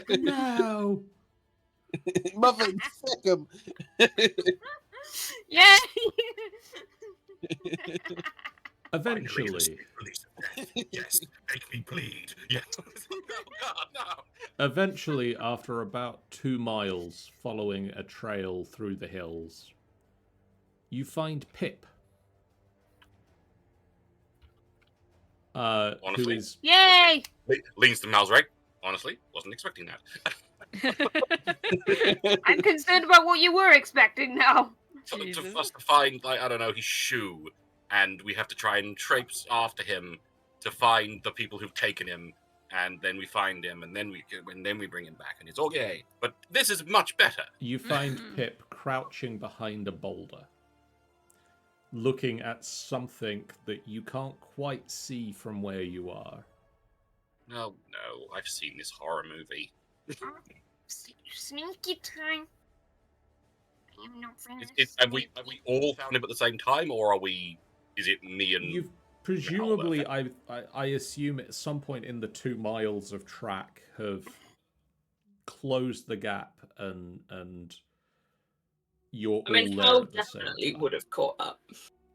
No. Muffin, fuck him. Yay! Eventually, Yes, make me bleed. Yes. Oh God, no. Eventually, after about 2 miles following a trail through the hills, you find Pip. Who Honestly? is... Yay! Leans to Mal's right. Honestly, wasn't expecting that. I'm concerned about what you were expecting now. For Jesus. us to find, I don't know, his shoe, and we have to try and traipse after him to find the people who've taken him, and then we find him, and then we bring him back, and it's okay. But this is much better. You find Pip crouching behind a boulder. looking at something that you can't quite see from where you are. No, I've seen this horror movie. Sneaky time. I am not Have we all found him at the same time, or are we? Is it me and? You've presumably, I assume, at some point in the 2 miles of track, have closed the gap, and you're I mean, all there Hal at the same definitely time. would have caught up.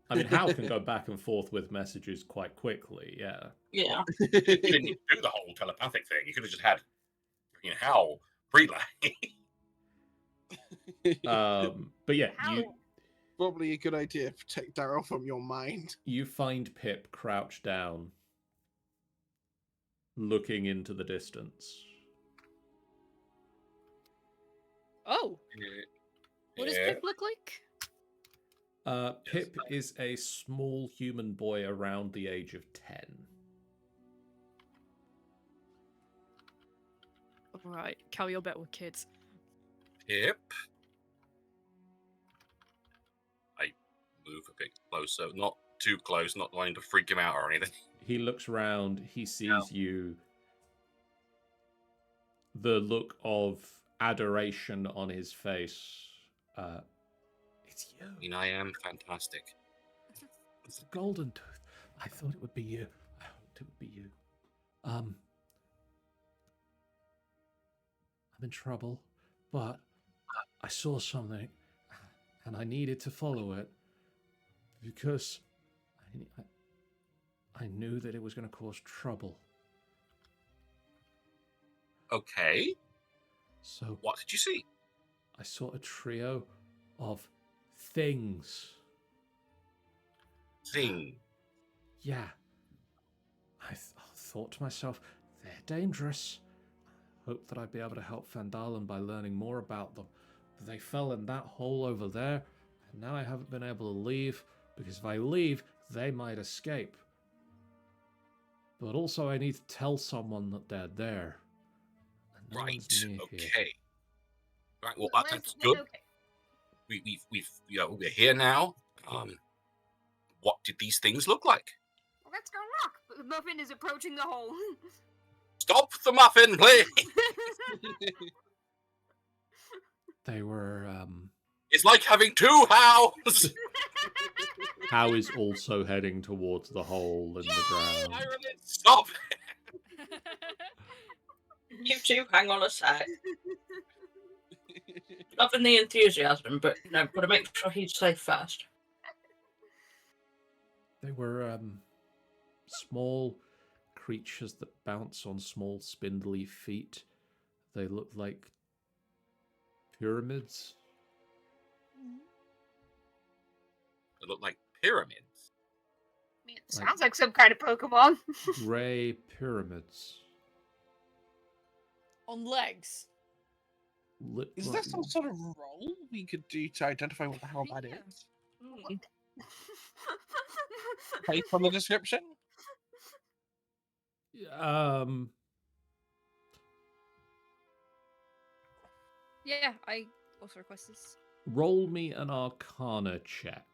I mean, Hal can go back and forth with messages quite quickly. Yeah. Yeah. You didn't need to do the whole telepathic thing. You could have just had, Hal relay. But yeah, How? Probably a good idea to take Daryl from your mind. you find Pip crouched down, looking into the distance. Oh, what does Pip look like? Pip is a small human boy around the age of 10. Right, Cal, you're better with kids. Pip. I move a bit closer, not too close, not wanting to freak him out or anything. He looks round, he sees you. The look of adoration on his face. It's you. I mean, I am fantastic. It's the golden tooth. I thought it would be you. I hoped it would be you. I'm in trouble, but I saw something, and I needed to follow it because I knew that it was going to cause trouble. Okay. So What did you see? I saw a trio of things. Thing. Yeah. I thought to myself, they're dangerous. I hoped that I'd be able to help Phandalin by learning more about them. But they fell in that hole over there, and now I haven't been able to leave, because if I leave, they might escape. But also I need to tell someone that they're there. And no Right. one's near here. Okay. Right. Well, that's good. Okay. We're here now. What did these things look like? Let's go look. The muffin is approaching the hole. Stop the muffin, please. They were, It's like having 2 Hows. How is also heading towards the hole in the ground. Ireland, stop. You two, hang on a sec. Loving the enthusiasm, but gotta make sure he's safe first. They were small creatures that bounce on small spindly feet. They look like pyramids. They look like pyramids. It sounds like some kind of Pokemon. Grey pyramids. On legs. Is there some sort of roll we could do to identify what the hell that Yeah. is? Based on the description? Yeah, I also request this. Roll me an Arcana check.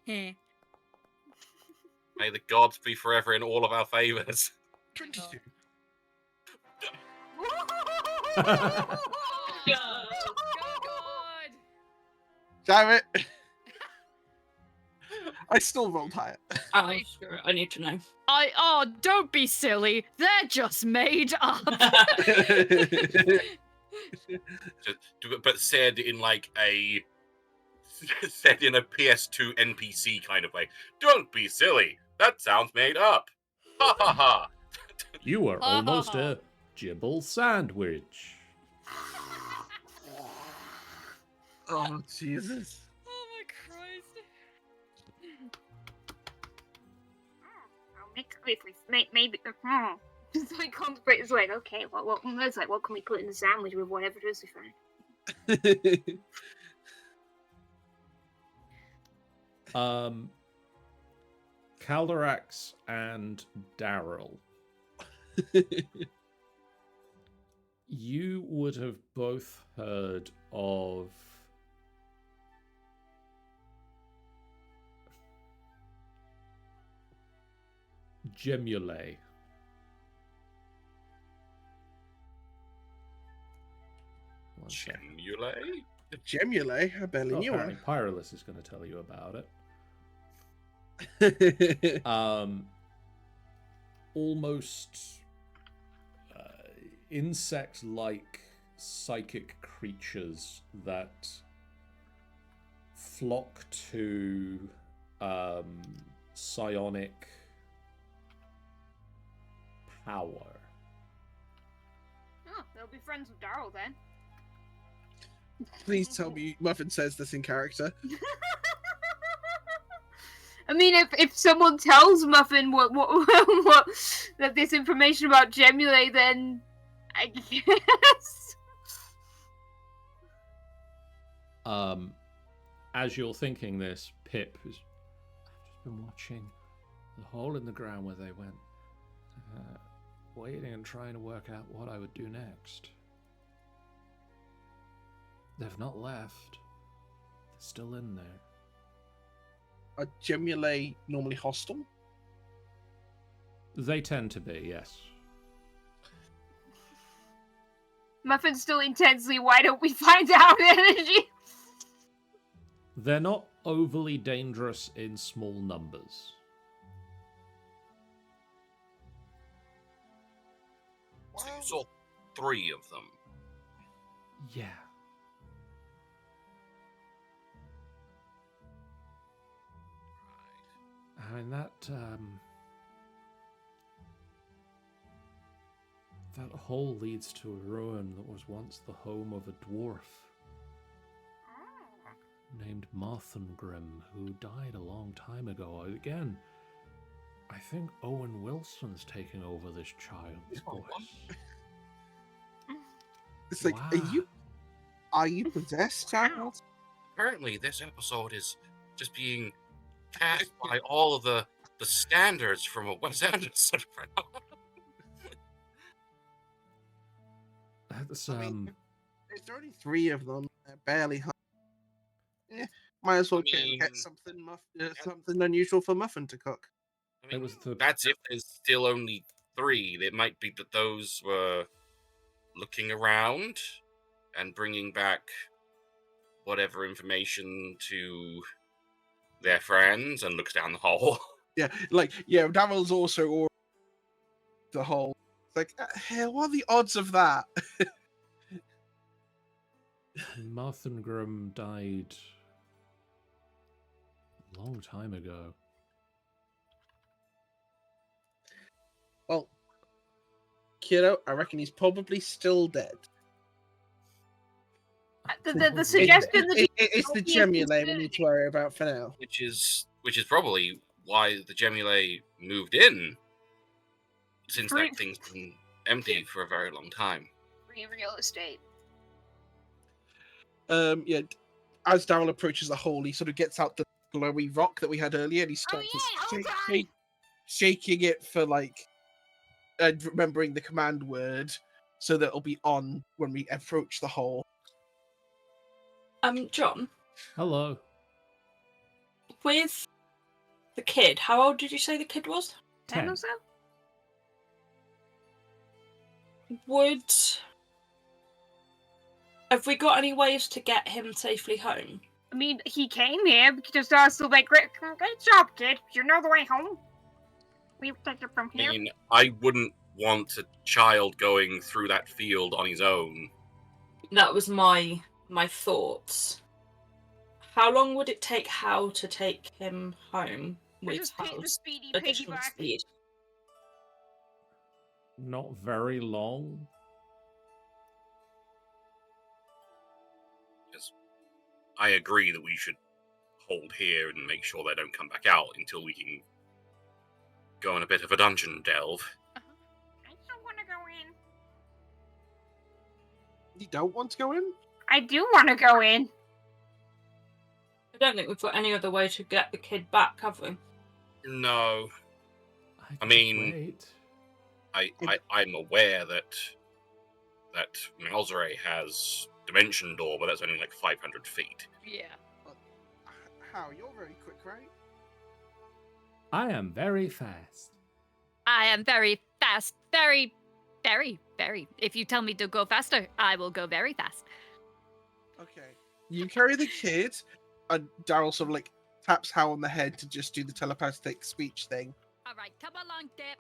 Heh. May the gods be forever in all of our favors. 22. Oh, God. Damn it! I still rolled higher. Oh, screw it, I need to know. Don't be silly. They're just made up. But said in like a said in a PS2 NPC kind of way. Don't be silly. That sounds made up. Ha ha ha. You are almost a Jibble sandwich. Oh, Jesus. Oh my Christ. Maybe. It's like contemplate. It's like, okay, what can we put in the sandwich with whatever it is we find? Calderax and Daryl. You would have both heard of Gemule. One sec. Gemule? The Gemule? I barely Oh, knew apparently Perilous is going to tell you about it. it. Almost insect-like psychic creatures that flock to psionic power. Oh, they'll be friends with Daryl then. Please tell me Muffin says this in character. I mean, if someone tells Muffin what that this information about Gemule, then I guess. As you're thinking this, Pip is. I've just been watching the hole in the ground where they went, waiting and trying to work out what I would do next. They've not left. They're still in there. Are Gemule normally hostile? They tend to be, yes. Muffin's still intensely, why don't we find out energy? They're not overly dangerous in small numbers. So you saw 3 of them. Yeah. I mean, that hole leads to a ruin that was once the home of a dwarf named Marthengrim, who died a long time ago. Again, I think Owen Wilson's taking over this child's voice. It's like, Wow. are you possessed, child? Apparently, this episode is just being cast by all of the standards from a Wes Anderson. That's I mean, there's only 3 of them. They're barely high. Yeah, might as well get something unusual for Muffin to cook. I mean, was the- that's if there's still only 3. It might be that those were looking around and bringing back whatever information to their friends and looks down the hole. Yeah, Daryl's also already the whole. It's like, hell, what are the odds of that? Marthengrim died a long time ago. Well, kiddo, I reckon he's probably still dead. The suggestion that It's the Gemule we need to worry about for now. Which is probably why the Gemule moved in, since Free- that thing's been empty for a very long time. free real estate. Yeah, as Daryl approaches the hole, he sort of gets out the glowy rock that we had earlier, and he starts shaking it for remembering the command word, so that it'll be on when we approach the hole. John, Hello. with the kid, how old did you say the kid was? 10 or so? Have we got any ways to get him safely home? I mean, he came here because I was like, great job, kid. You know the way home. We'll take it from I here. mean, I wouldn't want a child going through that field on his own. That was my thoughts. How long would it take Hal to take him home with Just take the Hal's speedy additional piggyback. speed? Not very long. Because I agree that we should hold here and make sure they don't come back out until we can go on a bit of a dungeon delve. I don't want to go in. You don't want to go in? I do want to go in. I don't think we've got any other way to get the kid back, have we? No, I I mean- wait. I'm aware that Malzere has dimension door, but that's only like 500 feet. Yeah. How? You're very quick, right? I am very fast. I am very fast. Very, very, very. If you tell me to go faster, I will go very fast. Okay. You carry the kid, and Daryl sort of like taps Hal on the head to just do the telepathic speech thing. All right, come along, Dip.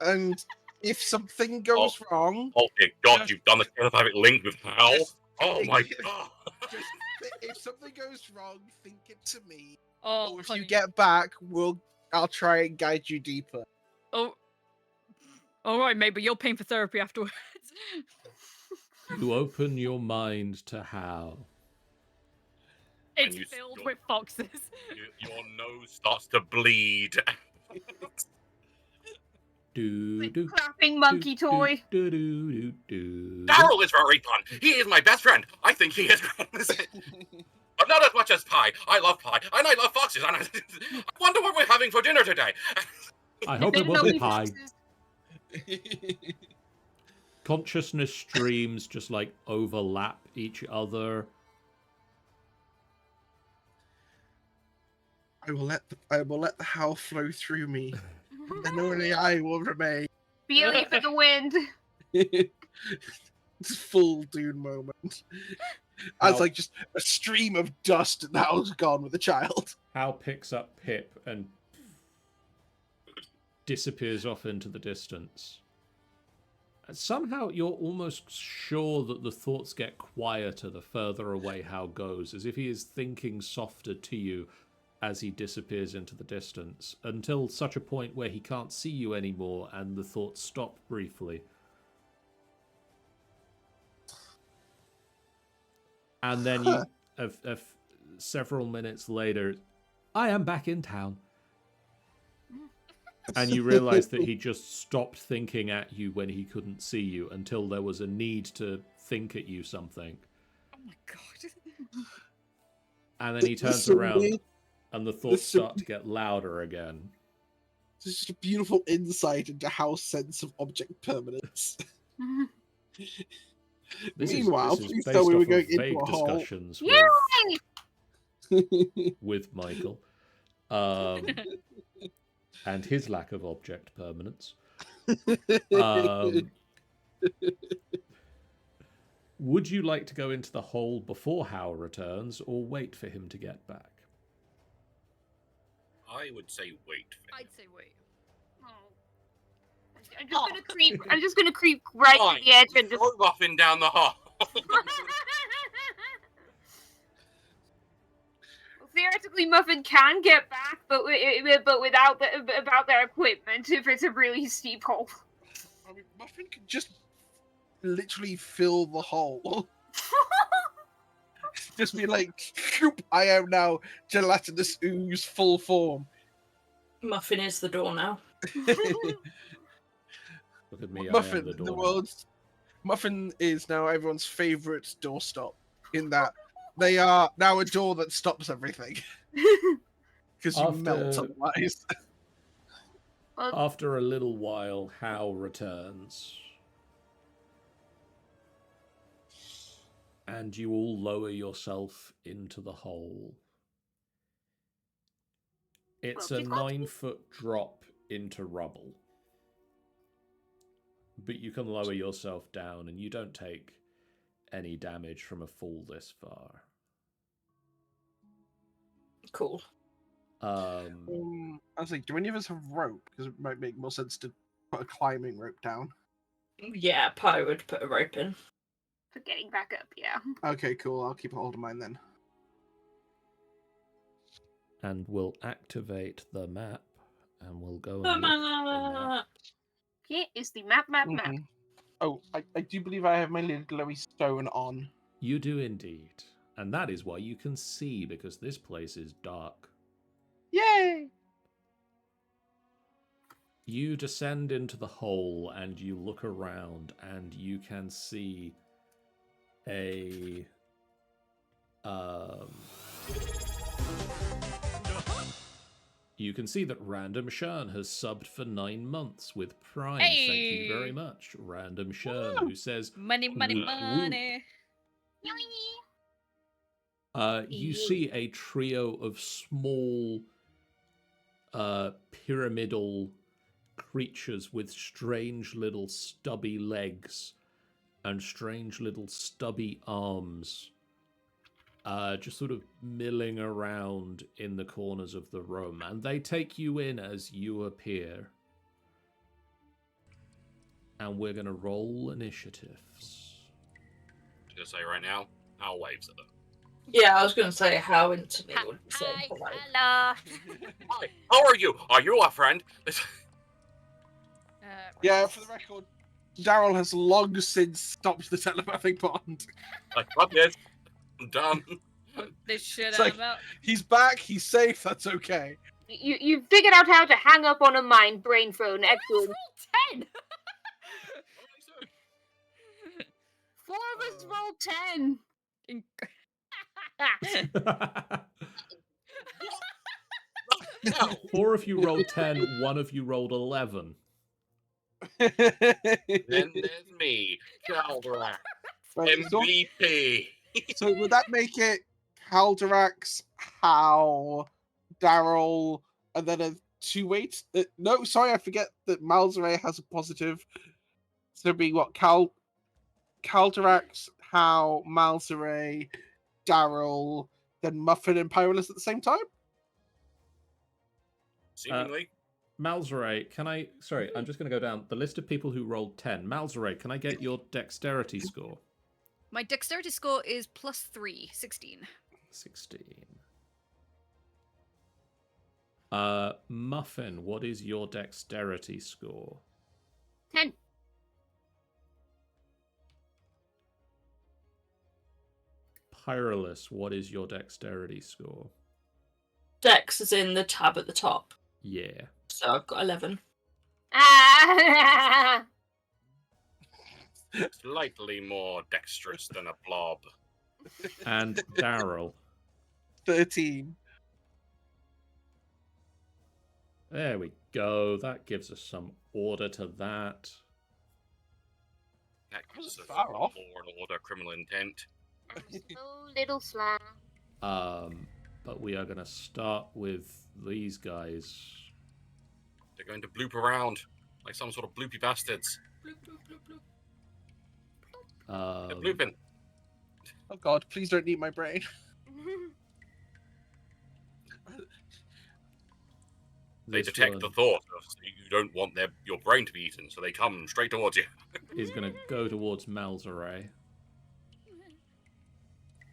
And if something goes wrong, Oh dear God, Just- you've done the telepathic link with Hal. just Oh think my it- God. just if something goes wrong, think it to me. Oh, Or if honey. you get back, I'll try and guide you deeper. Oh, all right, maybe you're paying for therapy afterwards. You open your mind to Hal. And It's you- filled your- with foxes. Your nose starts to bleed. Do do Clapping monkey toy. do do do do. Daryl is very fun. He is my best friend. I think he is. But not as much as pie. I love pie, and I love foxes. And I wonder what we're having for dinner today. I hope it Didn't know wasn't we pie. foxes. Consciousness streams just like overlap each other. I will let the howl flow through me, and only I will remain. Feeling for the wind. It's full Dune moment. As Hal- like just a stream of dust, and that was gone with the child. Hal picks up Pip and disappears off into the distance. And somehow you're almost sure that the thoughts get quieter the further away Hal goes, as if he is thinking softer to you as he disappears into the distance, until such a point where he can't see you anymore and the thoughts stop briefly. And then you, several minutes later, I am back in town. And you realize that he just stopped thinking at you when he couldn't see you until there was a need to think at you something. Oh my god. And then he turns This is around weird. and the thoughts is- start to get louder again. It's just a beautiful insight into Hal's sense of object permanence. Meanwhile, this is please based tell me off we're of going into vague a hole. discussions with Michael. And his lack of object permanence. Would you like to go into the hole before Hal returns, or wait for him to get back? I would say wait. I'd say wait. I'm just gonna creep right Fine. to the edge and just. Throw Muffin down the hall. Theoretically, Muffin can get back, but without their equipment, if it's a really steep hole. I mean, Muffin can just literally fill the hole. Just be like, "Shoop, I am now gelatinous ooze full form." Muffin is the door now. Look at me, I am Muffin, the the door. world's Muffin is now everyone's favourite doorstop. In that they are now a door that stops everything because you melt After- otherwise. After a little while, Hal returns. And you all lower yourself into the hole. It's a 9-foot drop into rubble. But you can lower yourself down and you don't take any damage from a fall this far. Cool. I was like, do any of us have rope? Because it might make more sense to put a climbing rope down. Yeah, Pi would put a rope in. For getting back up, yeah. Okay, cool. I'll keep a hold of mine then. And we'll activate the map and we'll go The and look in there. map. Here is the map. Mhm. Oh, I do believe I have my little glowy stone on. You do indeed. And that is why you can see, because this place is dark. Yay! You descend into the hole and you look around and you can see a you can see that Random Shern has subbed for 9 months with Prime. Thank you very Hey! much, Random Shern, who says Money, money, Whoop, whoop. money. you see a trio of small pyramidal creatures with strange little stubby legs and strange little stubby arms just sort of milling around in the corners of the room, and they take you in as you appear. And we're going to roll initiatives. I'm going to say right now, our waves at them. Yeah, I was going to say, how into me would you say Hi, polite? hello. Hi, how are you? Are you our friend? Yeah, for the record, Daryl has long since stopped the telepathic bond. Like, fuck this. I'm done. Put this shit It's out like- about. He's back, he's safe, that's okay. You figured out how to hang up on a mind brain phone. Excellent. Roll 10. 4 of us rolled 10. No. 4 of you rolled 10, 1 of you rolled 11. Then there's me, Calderac, Right, so, MVP. so would that make it Calderax, Hal, Daryl, and then a 2-8? No, sorry, I forget that Malzere has a positive. So it'd be what? Calderax, Hal, Malzere, Daryl, then Muffin and Perilous at the same time? Seemingly. Malzere, can I... Sorry, I'm just going to go down the list of people who rolled 10. Malzere, can I get your dexterity score? My dexterity score is +3, 16. 16. Muffin, what is your dexterity score? 10. Perilous, what is your dexterity score? Dex is in the tab at the top, Yeah. so I've got 11. Ah! Slightly more dexterous than a blob. And Daryl. 13. There we go. That gives us some order to that. That gives us Far off. law and order, criminal intent. Oh, little slam. But we are going to start with these guys. They're going to bloop around like some sort of bloopy bastards. Bloop, bloop, bloop, bloop. They're blooping. Oh god, please don't eat my brain. They This detect the one thought of you don't want your brain to be eaten, so they come straight towards you. is going to go towards Malzere.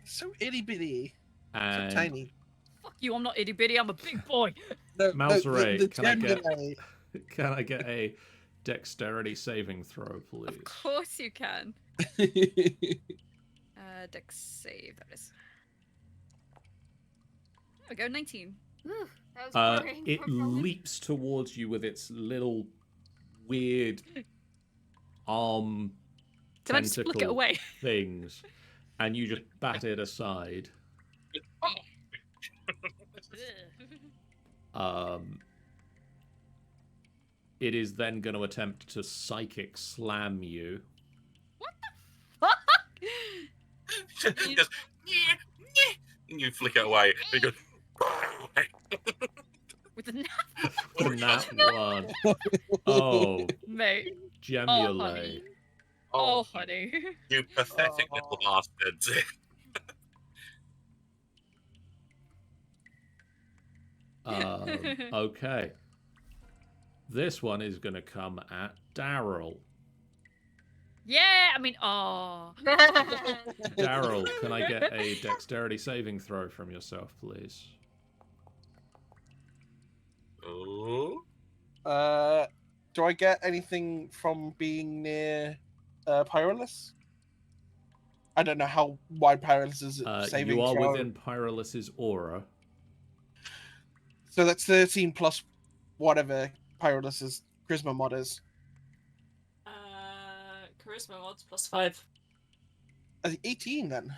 So itty bitty. So And tiny. Fuck you, I'm not itty bitty, I'm a big boy. No, Malzere, the can I get- Gemini. can I get a dexterity saving throw, please? Of course you can. Dex save, that is. There we go, 19. Whew, that was boring. It leaps towards you with its little weird arm Can I just flick it tentacle away? things, and you just bat it aside. It is then going to attempt to psychic slam you. Fuck! Just, and you flick it away. And you go, With a nap, For that one. Oh, mate. Gemule. Oh, honey. You pathetic little bastards. Okay. This one is going to come at Daryl. Yeah, I mean, oh. Daryl, can I get a dexterity saving throw from yourself, please? Oh. Do I get anything from being near Perilous? I don't know how wide Perilous is at saving You are throw. within Perilous' aura. So that's 13 plus whatever Perilous' charisma mod is. Charisma mods +5. 18 then.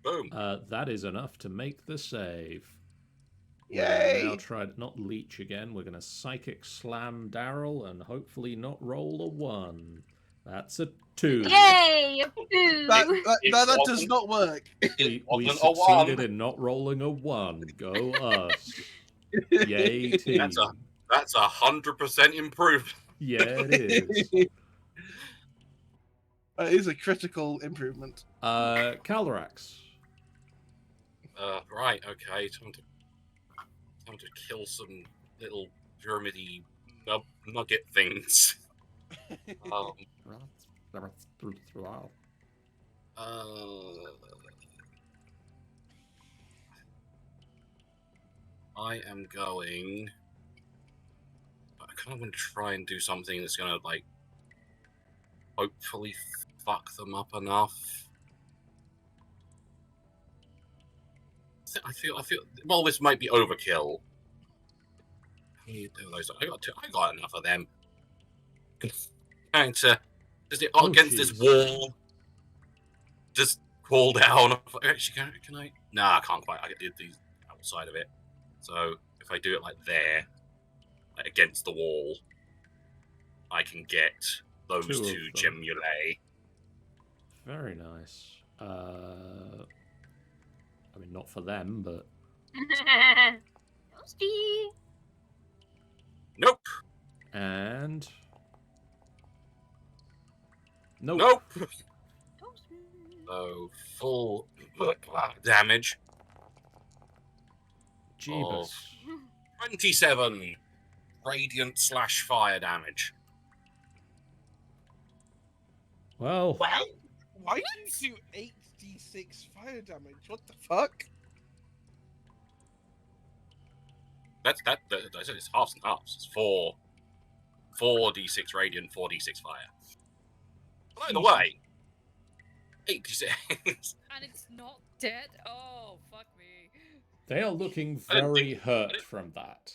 Boom. That is enough to make the save. Yay! We're now try to not leech again. We're going to psychic slam Daryl and hopefully not roll a 1. That's a 2. Yay! That It does wasn't- not work. We wasn't a succeeded 1. in not rolling a 1. Go us. Yay, team. That's 100% improved. Yeah, it is. It is a critical improvement. Caldorax. Right, okay. Time to kill some little pyramidy nugget things. Um, I am going. I kind of want to try and do something that's gonna like hopefully fuck them up enough. I feel. Well, this might be overkill. I got enough of them. Trying to just against this wall. Just crawl down. Actually, can I? Nah, I can't quite. I did the outside of it. So if I do it like there, like against the wall, I can get those two gemulae. Very nice. I mean, not for them, but Toasty. Nope. and nope. Nope. Toasty. So full damage. Jeebus. 27 radiant / fire damage. Well, Why do you do 8d6 fire damage? What the fuck? That's it's halves and halves. It's 4d6 radiant, 4d6 fire. By the way, 8d6. And it's not dead? Oh, fuck me. they are looking very hurt from that.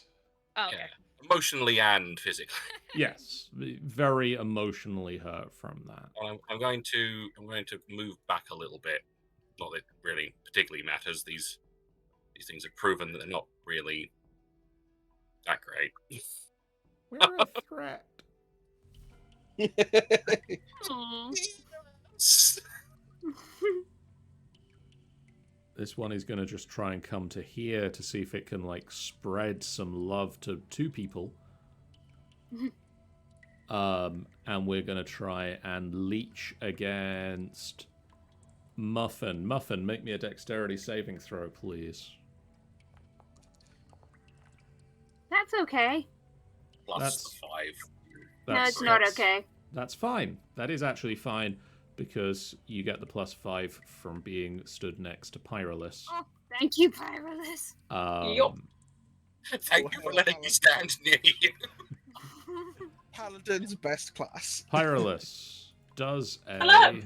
Oh, okay. Yeah, emotionally and physically. Yes, very emotionally hurt from that. I'm going to move back a little bit. Not that it really particularly matters. These things have proven that they're not really that great. We're a threat. Aw. This one is going to just try and come to here to see if it can, like, spread some love to two people. And we're going to try and leech against Muffin. Muffin, make me a dexterity saving throw, please. That's okay. Plus That's- 5. No, it's not okay. That's fine. That is actually fine because you get the +5 from being stood next to Perilous. Oh, thank you, Perilous. Yup. Thank you for letting me stand near you. Paladin's best class. Perilous does a Hello.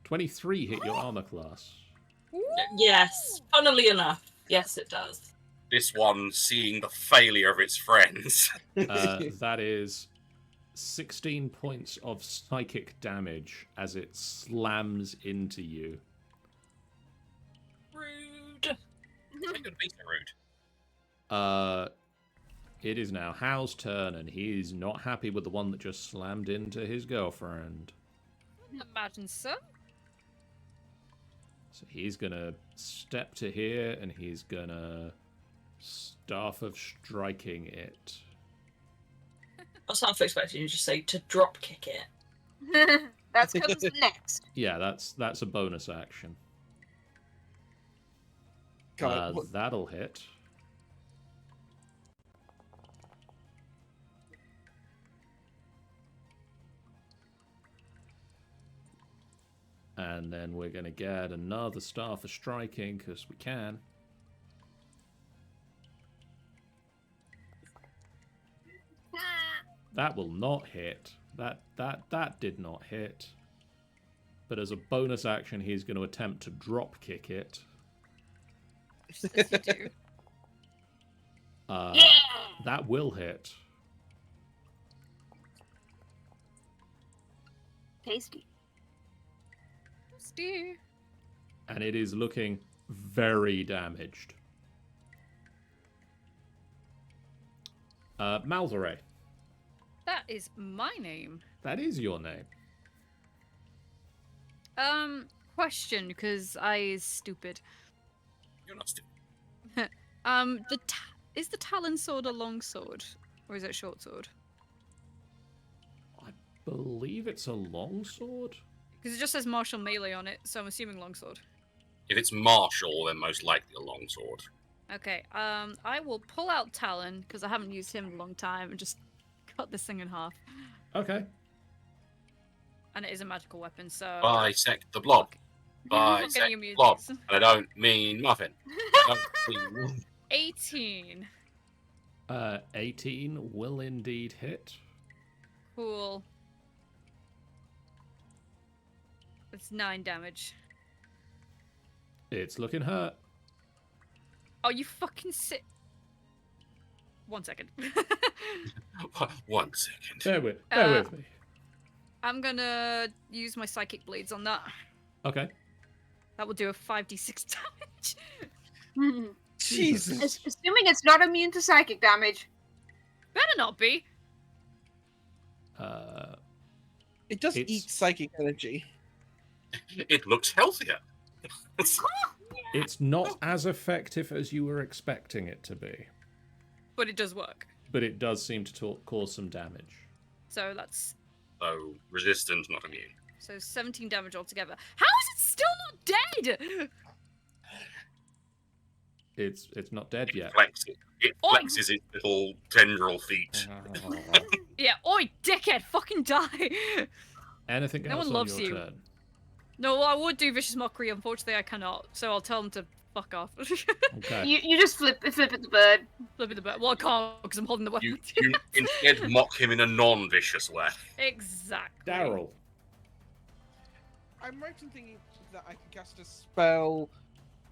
23 hit your armor class. Yes, funnily enough, yes, it does. This one seeing the failure of its friends. That is 16 points of psychic damage as it slams into you. Rude. I'm going to be so rude. It is now Hal's turn, and he's not happy with the one that just slammed into his girlfriend. Imagine so. So he's gonna step to here, and he's gonna Staff of Striking it. I was half expecting you to just say to drop kick it. That's comes next. Yeah, that's a bonus action. God, That'll hit. And then we're going to get another Staff of Striking, because we can. That will not hit. That did not hit. But as a bonus action, he's going to attempt to drop kick it. Yes, you do. That will hit. Tasty. Stew. And it is looking very damaged. Malzare. That is my name. That is your name. Question, because I is stupid. You're not stupid. Is the Talon sword a long sword? Or is it short sword? I believe it's a longsword. Because it just says martial melee on it, so I'm assuming longsword. If it's martial, then most likely a longsword. Okay, I will pull out Talon, because I haven't used him in a long time, and just cut this thing in half. Okay. And it is a magical weapon, so... Bisect the blob. Fuck any Bisect the blob. immunities. And I don't mean muffin. I don't mean... 18. 18 will indeed hit. Cool. It's 9 damage. It's looking hurt. Oh, you fucking sit. 1 second. 1 second. Bear with me. I'm gonna use my psychic blades on that. Okay. That will do a 5d6 damage. Jesus. Assuming it's not immune to psychic damage. Better not be. It does It's- eat psychic energy. It looks healthier. It's not as effective as you were expecting it to be, But it does work. but it does seem to cause some damage. So that's So, resistant, not immune. 17 damage altogether. How is it still not dead? It's not dead yet. It flexes its little tendril feet. Yeah, oi, dickhead, fucking die. Anything No else one on loves your you. turn? No, well, I would do vicious mockery. Unfortunately, I cannot. So I'll tell them to fuck off. Okay. You just flip at the bird. Flip it the bird. Well, I can't because I'm holding the weapon. You instead mock him in a non-vicious way. Exactly. Daryl. I'm right in thinking that I can cast a spell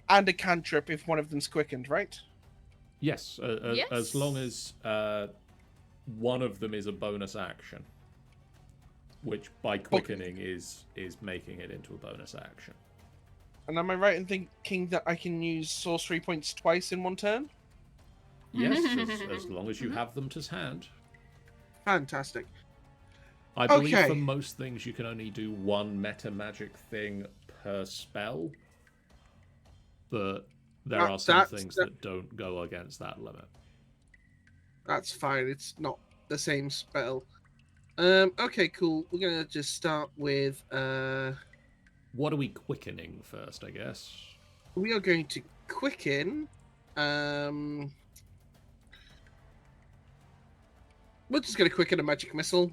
and a cantrip if one of them's quickened, right? Yes, Yes. as long as one of them is a bonus action, which by quickening is making it into a bonus action. And am I right in thinking that I can use sorcery points twice in one turn? Yes, as long as you have them to hand. Fantastic. I believe Okay. for most things you can only do one meta magic thing per spell, but there are some things that don't go against that limit. That's fine. It's not the same spell. Okay, cool. We're gonna just start with What are we quickening first, I guess? we are going to quicken. We're just gonna quicken a magic missile.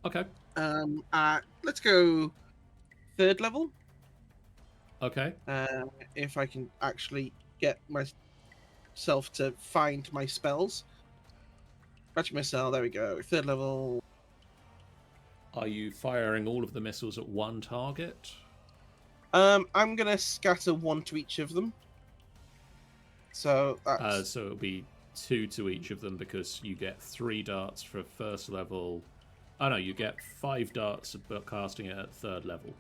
Okay. Let's go 3rd level. Okay. If I can actually get myself to find my spells. Magic missile. There we go. 3rd level. Are you firing all of the missiles at one target? I'm gonna scatter 1 to each of them. So that's So it'll be 2 to each of them because you get 3 darts for 1st level. Oh no, you get 5 darts for casting it at 3rd level.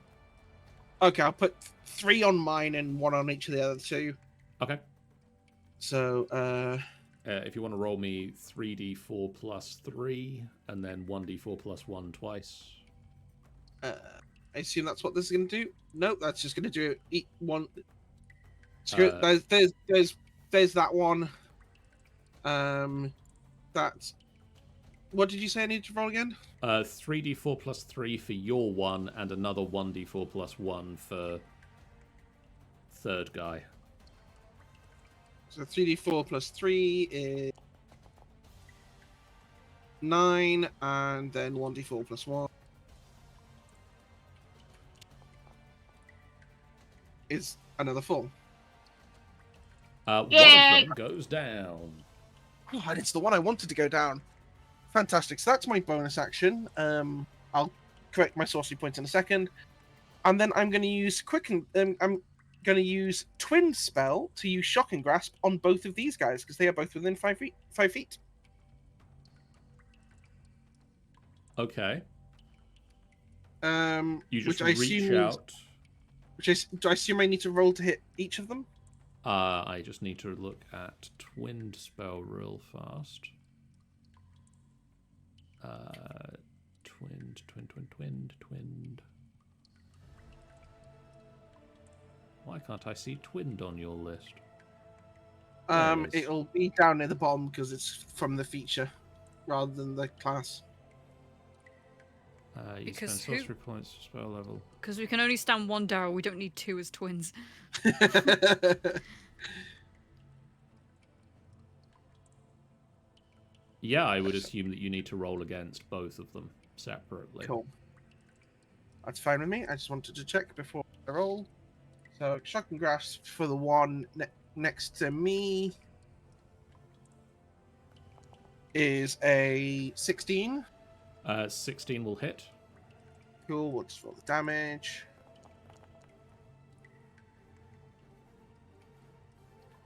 okay. I'll put 3 on mine and 1 on each of the other 2. Okay. So If you want to roll me 3d4 plus 3, and then 1d4 plus 1 twice. I assume that's what this is gonna do. Nope, that's just gonna do each one. Screw it. There's that one. That's. What did you say I need to roll again? 3d4 plus 3 for your one, and another 1d4 plus 1 for 3rd guy. So 3d4 plus 3 is 9, and then 1d4 plus 1 is another 4. One Yay! of them goes down. Oh, and it's the one I wanted to go down. Fantastic. So that's my bonus action. I'll correct my sorcery points in a second. And then I'm going to use quicken. I'm going to use twin spell to use shock and grasp on both of these guys because they are both within 5 feet. 5 feet. Okay. You You just which I reach assume out. Which is, do I assume I need to roll to hit each of them? I just need to look at twinned spell real fast. Twinned. Why can't I see twinned on your list? There it is. It'll be down near the bottom because it's from the feature. rather than the class. You Because spend who- sorcery points to spell level. Because we can only stand one Daryl. We don't need two as twins. Yeah, I would assume that you need to roll against both of them separately. Cool. That's fine with me. I just wanted to check before I roll. So, shocking grasp for the one next to me is a 16. 16 will hit. Cool. We'll just roll the damage.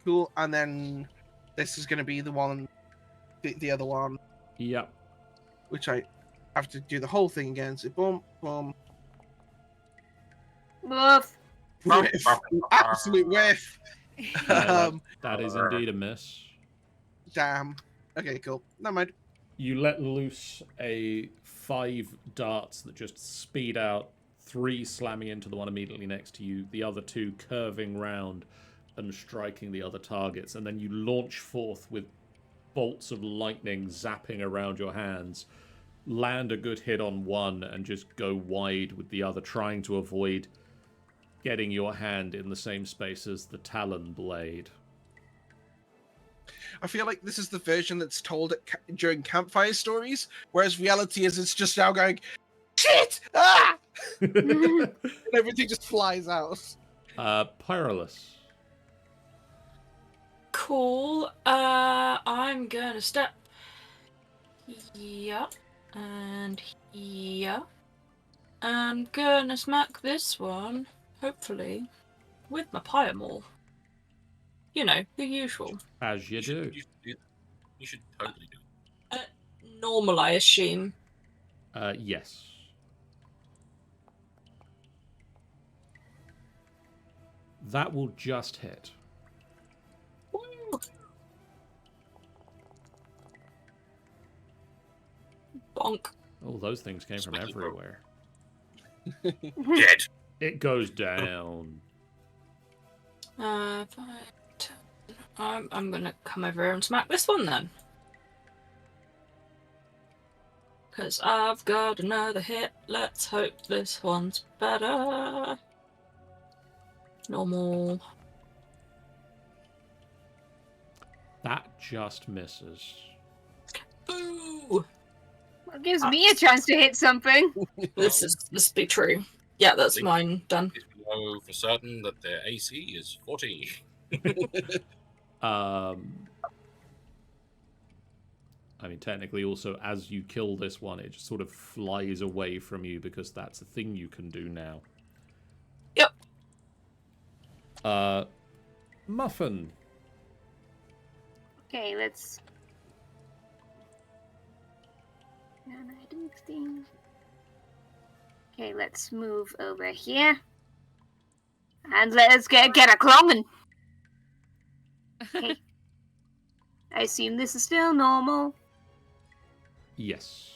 Cool. And then this is going to be the one, the other one, Yep. which I have to do the whole thing again. So, boom, boom. Woof. Whiff. Absolute whiff. That is indeed a miss. Damn. Okay, cool. Never mind. You let loose 5 darts that just speed out, 3 slamming into the one immediately next to you, the other 2 curving round and striking the other targets, and then you launch forth with bolts of lightning zapping around your hands, land a good hit on one, and just go wide with the other, trying to avoid getting your hand in the same space as the Talon blade. I feel like this is the version that's told during campfire stories, whereas reality is it's just now going, shit! Ah! And everything just flies out. Perilous. Cool. I'm gonna step here and here. I'm gonna smack this one, hopefully, with my pyre-maul. You know, the usual. As you do. You should totally do it. Normal, I assume. Yes. That will just hit. Woo. Bonk. Oh, those things came from Sweet. everywhere. Dead. It goes down. 5, 10. I'm gonna come over here and smack this one then. Because I've got another hit. Let's hope this one's better. Normal. That just misses. Ooh! Well, gives me a chance to hit something. This be true. Yeah, that's mine done. If you know for certain that their AC is 40. I mean, technically, also, as you kill this one, it just sort of flies away from you because that's a thing you can do now. Yep. Muffin. Okay, let's. 16. Okay, let's move over here. And let's get a clonging. Okay. I assume this is still normal. Yes.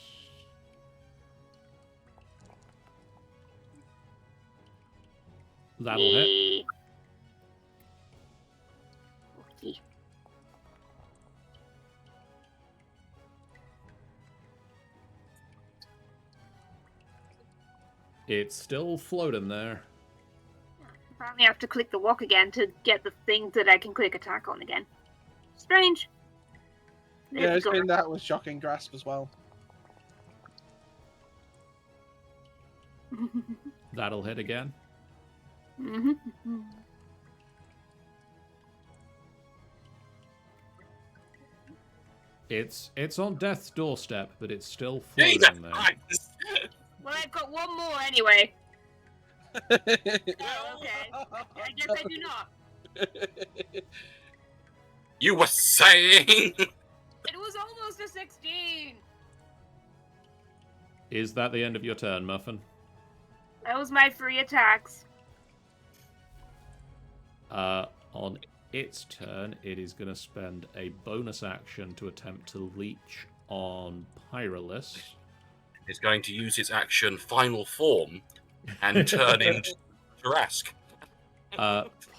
That'll hit. Yeah. Okay. It's still floating there. Probably have to click the walk again to get the thing that I can click attack on again. Strange. There Yeah, I we was go. doing that with shocking grasp as well. That'll hit again. It's on death's doorstep, but it's still Jesus floating there. Christ! Well, I've got one more anyway. Oh, okay. I guess I do not. You were saying? It was almost a 16. Is that the end of your turn, Muffin? That was my 3 attacks. On its turn, it is going to spend a bonus action to attempt to leech on Perilous. It's going to use its action final form and turn into Jurask.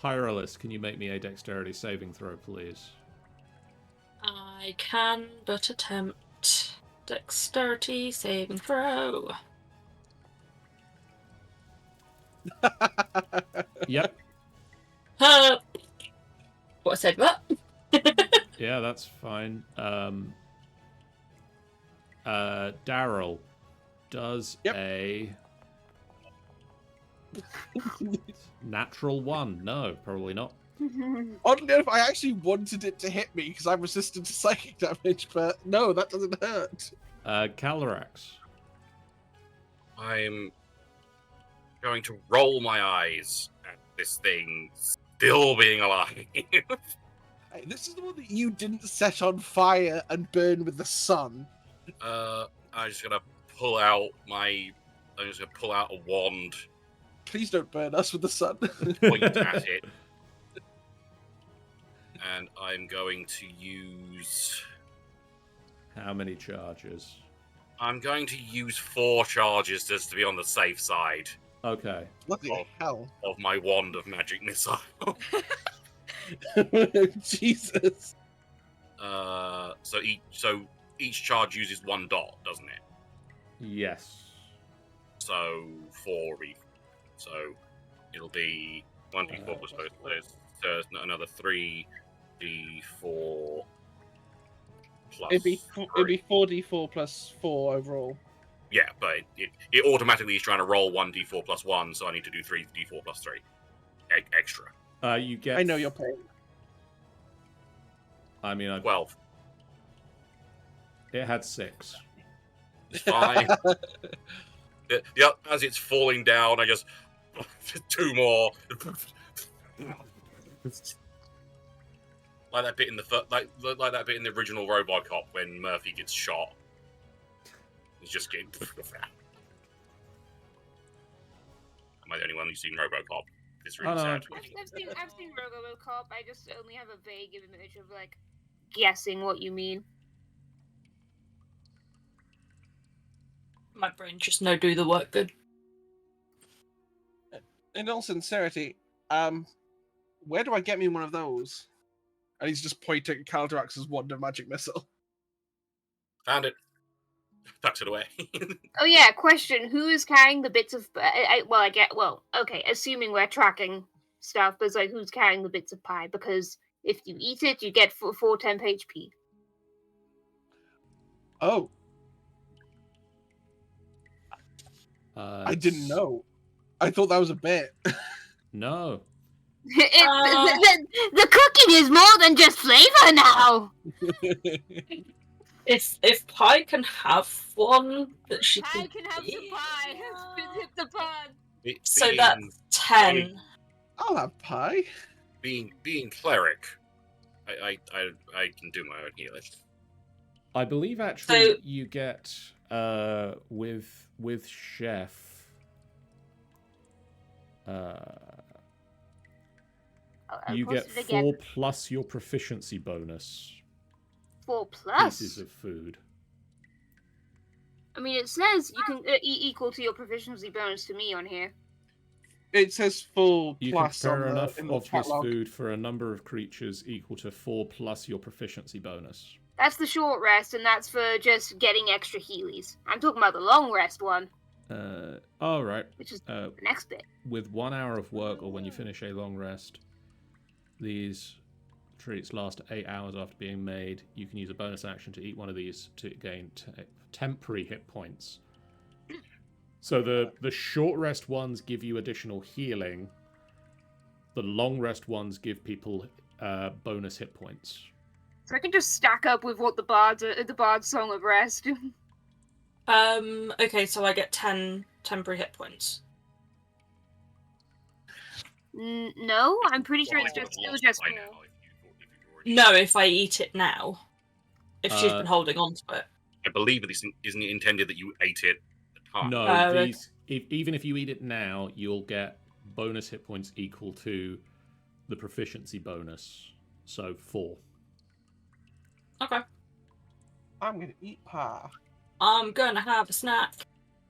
Perilous, can you make me a dexterity saving throw, please? I can but attempt. Dexterity saving throw. Yep. What I said, what? Yeah, that's fine. Daryl does Yep. a natural 1. No, probably not. Oddly enough, I actually wanted it to hit me because I'm resistant to psychic damage, but no, that doesn't hurt. Calyrax. I'm going to roll my eyes at this thing still being alive. Hey, this is the one that you didn't set on fire and burn with the sun. I'm just gonna pull out a wand, Please don't burn us with the sun. point at it, and I'm going to use. How many charges? I'm going to use 4 charges just to be on the safe side Okay. Bloody hell. of my wand of magic missile. Jesus. So each charge uses 1 dot, doesn't it? Yes. So 4 So it'll be 1d4 plus both of those. So it's another 3d4 plus. It'd be 3. 4d4 plus 4 overall. Yeah, but it automatically is trying to roll 1d4 plus 1, so I need to do 3d4 plus 3 extra. You get. I know your pain. I mean, 12. it had 6. It's fine. Yeah, as it's falling down, I just 2 more. Like that bit in the like that bit in the original RoboCop when Murphy gets shot. He's just getting. Am I the only one who's seen RoboCop? It's really Oh, no. sad. I've seen RoboCop. I just only have a vague image of like guessing what you mean. My brain just no do the work good. In all sincerity, where do I get me one of those? And he's just pointing at Caldrax's wand of magic missile. Found it. Tucks it away. Oh yeah, question: who is carrying the bits of? Okay. Assuming we're tracking stuff, but it's like who's carrying the bits of pie? Because if you eat it, you get 4 temp HP. Oh, I didn't know. I thought that was a bit. No. The cooking is more than just flavor now. If Pie can have one that she Pie can have some pie. Hit the pod. So that's 10. I'll have pie. Being cleric, I can do my own healing. I believe actually So- you get with chef. You get 4 plus your proficiency bonus 4 plus. pieces of food. I mean, it says you can equal to your proficiency bonus to me on here. It says full You plus can prepare on enough in the of this catalog. food for a number of creatures equal to 4 plus your proficiency bonus. That's the short rest, and that's for just getting extra healies. I'm talking about the long rest one, All right. which is the next bit. With 1 hour of work or when you finish a long rest, these treats last 8 hours after being made. You can use a bonus action to eat one of these to gain temporary hit points. So the short rest ones give you additional healing. The long rest ones give people bonus hit points. So I can just stack up with what the Bard's Song of Rest. Okay, so I get 10 temporary hit points. No, I'm pretty sure it's still just 4. No, if I eat it now. If she's been holding on to it. I believe it isn't it intended that you ate it at the time. No, even if you eat it now, you'll get bonus hit points equal to the proficiency bonus. So 4. Okay. I'm gonna eat pie. I'm gonna have a snack.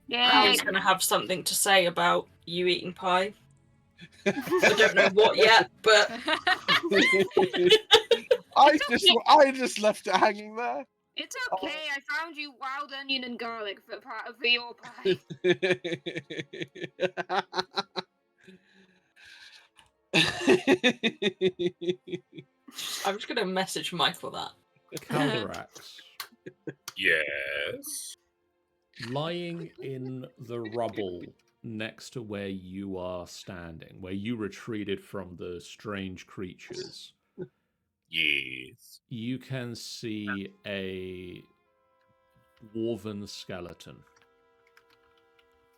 Yeah. I was gonna have something to say about you eating pie. I don't know what yet, but I just left it hanging there. It's okay. I found you wild onion and garlic for your pie. I'm just gonna message Michael that. Caldorax, Yes. lying in the rubble next to where you are standing, where you retreated from the strange creatures, Yes. you can see a dwarven skeleton.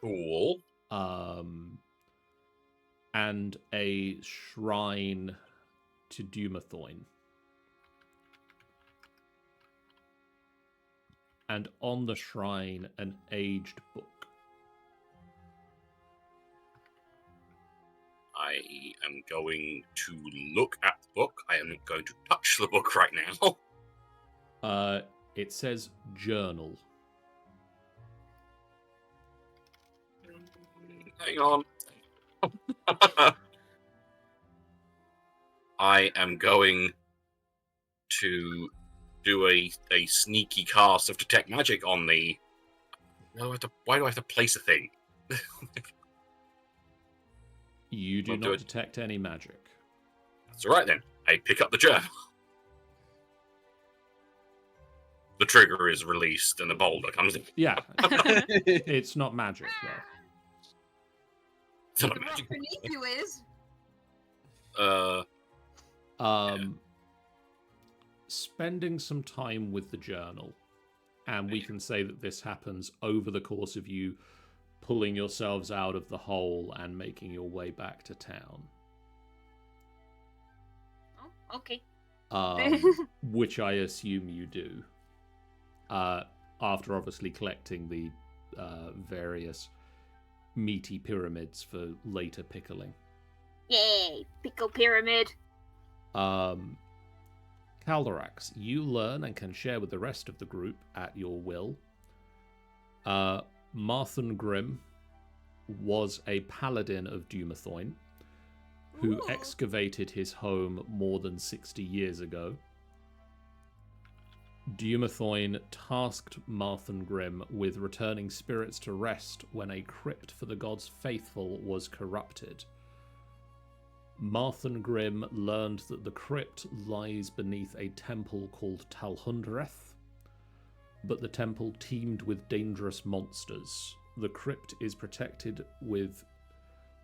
Cool. And a shrine to Dumathoin. And on the shrine, an aged book. I am going to look at the book. I am not going to touch the book right now. It says journal. Hang on. I am going to do a sneaky cast of detect magic on the. Why do I have to place a thing? You do I'll do not it. detect any magic. That's all right then. I pick up the journal. The trigger is released and the boulder comes in. Yeah. It's not magic, though. It's not The rock magic. beneath you is. Spending some time with the journal, and we can say that this happens over the course of you pulling yourselves out of the hole and making your way back to town. Oh, okay. Which I assume you do. After obviously collecting the various meaty pyramids for later pickling. Yay, pickle pyramid. Caldorax, you learn and can share with the rest of the group at your will. Marthen Grimm was a paladin of Dumathoin who Ooh. excavated his home more than 60 years ago. Dumathoin tasked Marthen Grimm with returning spirits to rest when a crypt for the gods faithful was corrupted. Marthen Grimm learned that the crypt lies beneath a temple called Talhundereth, but the temple teemed with dangerous monsters. The crypt is protected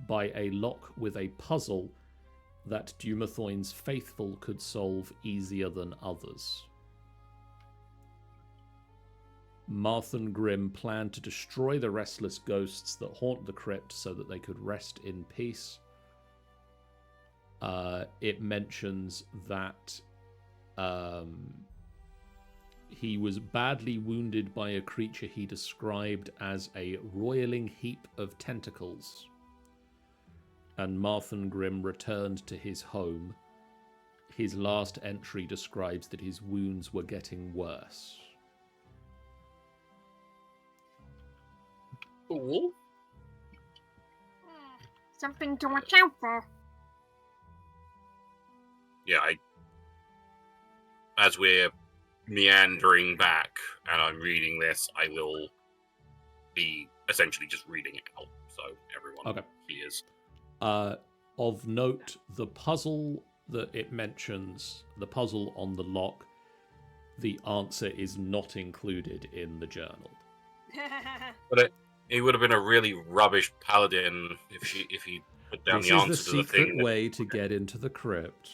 by a lock with a puzzle that Dumathoin's faithful could solve easier than others. Marthen Grimm planned to destroy the restless ghosts that haunt the crypt so that they could rest in peace. It mentions that he was badly wounded by a creature he described as a roiling heap of tentacles. And Marthen Grimm returned to his home. His last entry describes that his wounds were getting worse. Cool. Something to watch out for. Yeah, as we're meandering back and I'm reading this, I will be essentially just reading it out so everyone hears. Of note, the puzzle that it mentions, the puzzle on the lock, the answer is not included in the journal. But he would have been a really rubbish paladin if he put down This the is answer the to the secret thing. way to get into the crypt.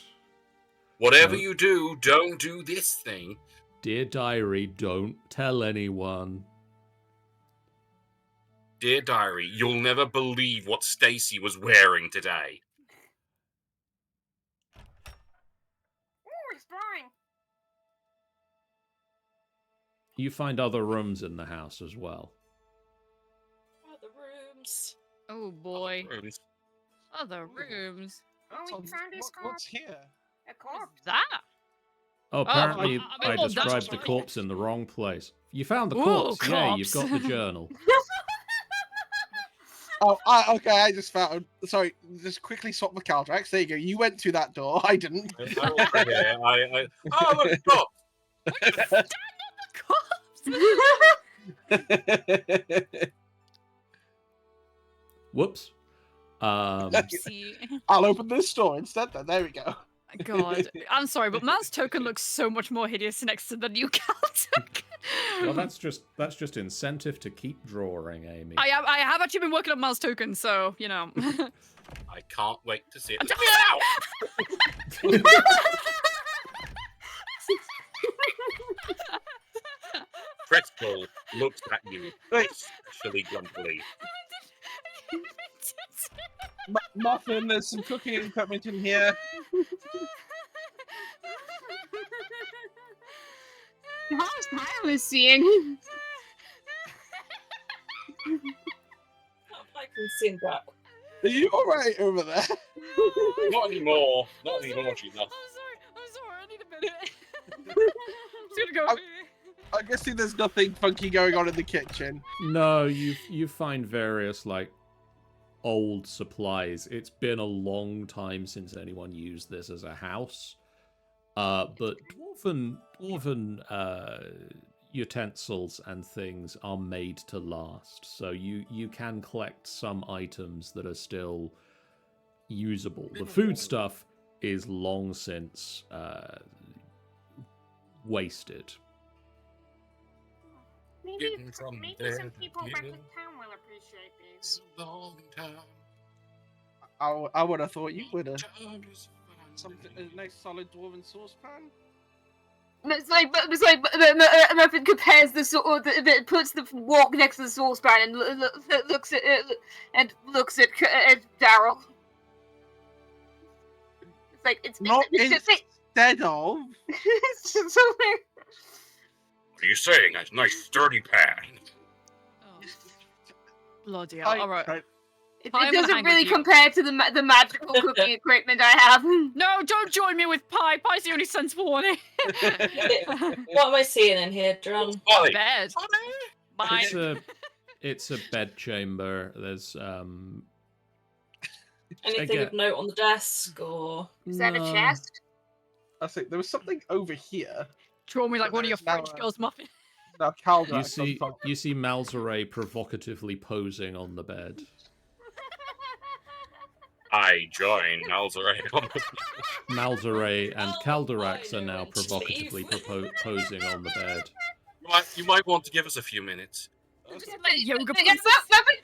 Whatever No. you do, don't do this thing. Dear diary, don't tell anyone. Dear diary, you'll never believe what Stacy was wearing today. Ooh, it's flying. You find other rooms in the house as well. Other rooms. Oh boy. Rooms. Other rooms. Oh, we found his corpse. What's here? A corpse. That? Oh, apparently I I mean, described the that's corpse in the wrong place. You found the Ooh, corpse. Yay, you've corpse. got the journal. Oh, okay. I just found. Sorry, just quickly swap with Caldrax. There you go. You went through that door. I didn't. Oh, look, corpse. Whoops. Oopsie. I'll open this door instead. Then there we go. God, I'm sorry, but Mal's token looks so much more hideous next to the new Cal token. Well, that's just incentive to keep drawing, Amy. I have actually been working on Mal's token, so you know. I can't wait to see it. Crystal looks at you, especially grumpily. Muffin, there's some cooking equipment in here. How's Tyler seeing? I can see that. Are you alright over there? Not anymore. Not anymore, she's not. I'm sorry. I need a minute. I'm just gonna go. I guess there's nothing funky going on in the kitchen. No, you find various like old supplies. It's been a long time since anyone used this as a house. But dwarven utensils and things are made to last. So you can collect some items that are still usable. The food stuff is long since wasted. Maybe Getting from some there people to back in here. town will appreciate these. It's a long time. I would have thought you would have. Time is Something, a nice solid dwarven saucepan. It's like Muffin compares the sort of puts the wok next to the saucepan and looks at it and looks at Daryl. It's like it's Not it's instead of. it's just so weird. What are you saying? That's a nice sturdy pan. Oh. Bloody hell! All right. It I'm gonna doesn't hang with really you. compare to the magical cooking equipment I have. No, don't join me with pie. Pie's the only sensible one. What am I seeing in here, Drum? Ollie, Bed. Mine. It's a bedchamber. There's Anything Again- of note on the desk, or Is that a no. chest? I think there was something over here. Draw me like one of your Now, French girls' muffin. Now, Calder. You see Malzeray provocatively posing on the bed. I join Malzeray on the Malzeray and Oh, Calderax I are now know, provocatively Steve. posing on the bed. You might want to give us a few minutes. Yoga Muffin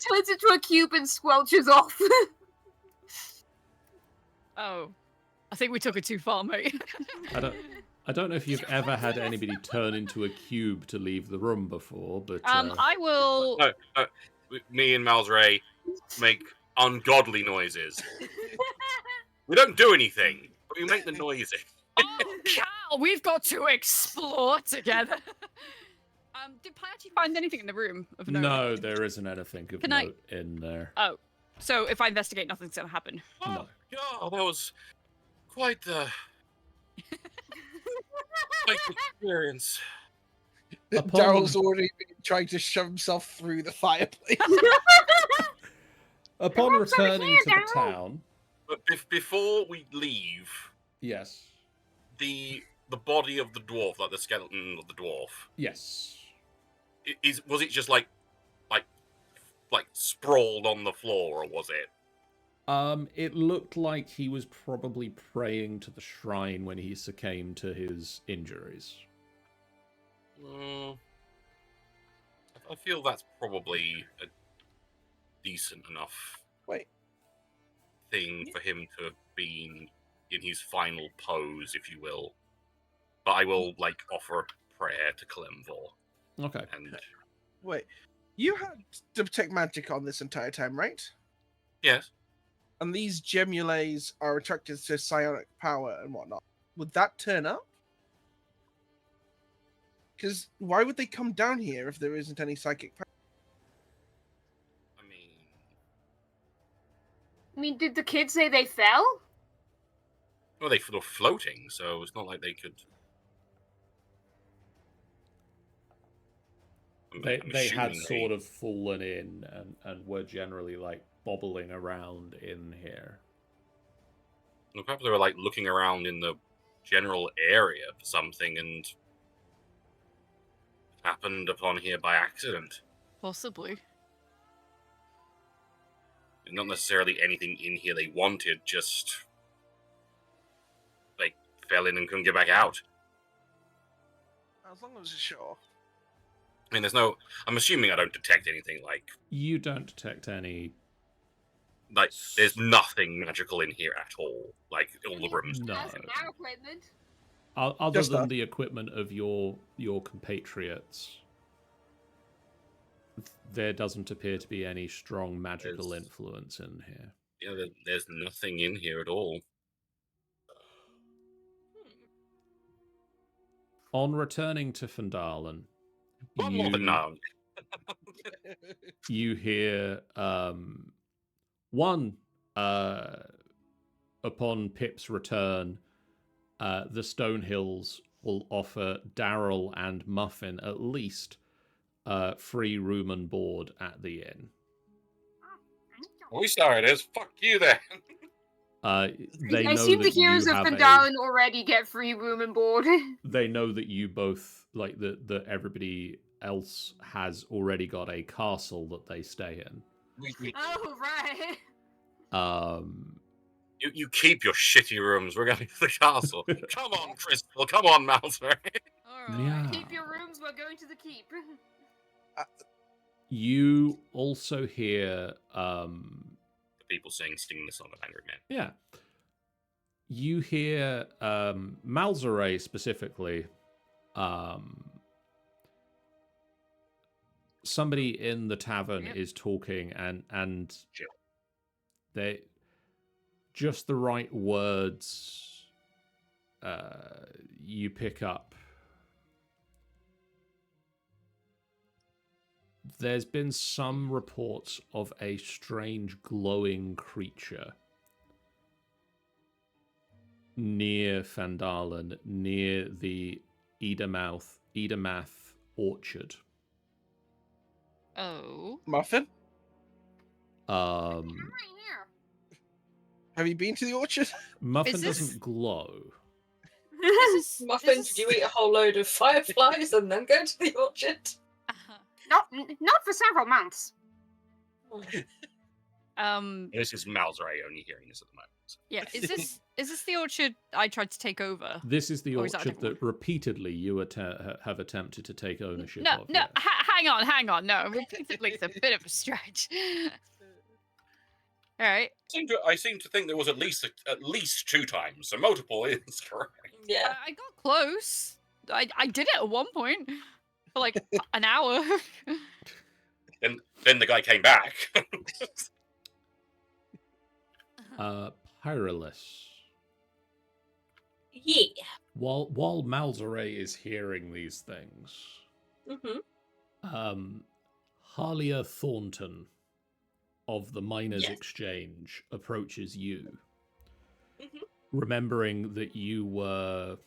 turns into a cube and squelches off. Oh, I think we took it too far, mate. I don't know if you've ever had anybody turn into a cube to leave the room before, but I will. No, me and Malzeray make ungodly noises. We don't do anything, but we make the noises. Oh, Cal, we've got to explore together. Did Pi actually find anything in the room of note? no, there isn't anything of Can I- note in there. Oh, so if I investigate, nothing's gonna happen. No. Yeah, that was quite the experience. Upon- Daryl's already been trying to shove himself through the fireplace. Upon What's over returning here, to the Daryl? town, But before we leave, yes, the body of the dwarf, like the skeleton of the dwarf, yes, was it just like sprawled on the floor, or was it? it looked like he was probably praying to the shrine when he succumbed to his injuries. I feel that's probably a decent enough Wait. thing for him to have been in his final pose, if you will. But I will offer a prayer to Kalimvor. Okay. And Wait. You had detect magic on this entire time, right? yes, And these gemulaes are attracted to psionic power and whatnot. Would that turn up? Because why would they come down here if there isn't any psychic power? I mean, did the kids say they fell? well, they were floating, so it's not like they could. They had sort of fallen in and were generally bobbling around in here. Well, perhaps they were looking around in the general area for something, and happened upon here by accident. Possibly. Not necessarily anything in here they wanted, just they fell in and couldn't get back out. As long as you're sure. I mean, I'm assuming I don't detect anything like You don't detect any. there's nothing magical in here at all. Like all the rooms. No. Has our equipment. Other Just than that. the equipment of your compatriots, there doesn't appear to be any strong magical influence in here. Yeah, there's nothing in here at all. On returning to Phandalin, One more than none. you hear one upon Pip's return, the Stonehills will offer Daryl and Muffin at least free room and board at the inn. We saw it is. Fuck you then. They I know assume the that heroes you of have Phandalin already get free room and board. They know that you both, like, that everybody else has already got a castle that they stay in. Oh, right. You keep your shitty rooms. We're going to the castle. Come on, Crystal. Come on, Malfoy. Alright. Yeah. Keep your rooms, we're going to the keep. You also hear, People singing the song of Angry Man. yeah, you hear Malzare specifically. Somebody in the tavern is talking, and they just the right words. You pick up. There's been some reports of a strange glowing creature near Phandalin, near the Edomath orchard. Oh. Muffin, I'm right here. have you been to the orchard? Muffin Is this- doesn't glow. Muffin, did you eat a whole load of fireflies and then go to the orchard? Not for several months. This is Malzray only hearing this at the moment. Yeah. Is this the orchard I tried to take over? This is the Or is that a orchard different that repeatedly you have attempted to take ownership No, of. no. yes. Hang on. No, repeatedly is a bit of a stretch. All right. I seem to think there was at least 2 times, so multiple is correct. Yeah. I got close. I did it at one point for like an hour. Then the guy came back. Perilous. Yeah. While Malzare is hearing these things, Mm-hmm. Halia Thornton of the Miners' Yes. Exchange approaches you, Mhm. remembering that you were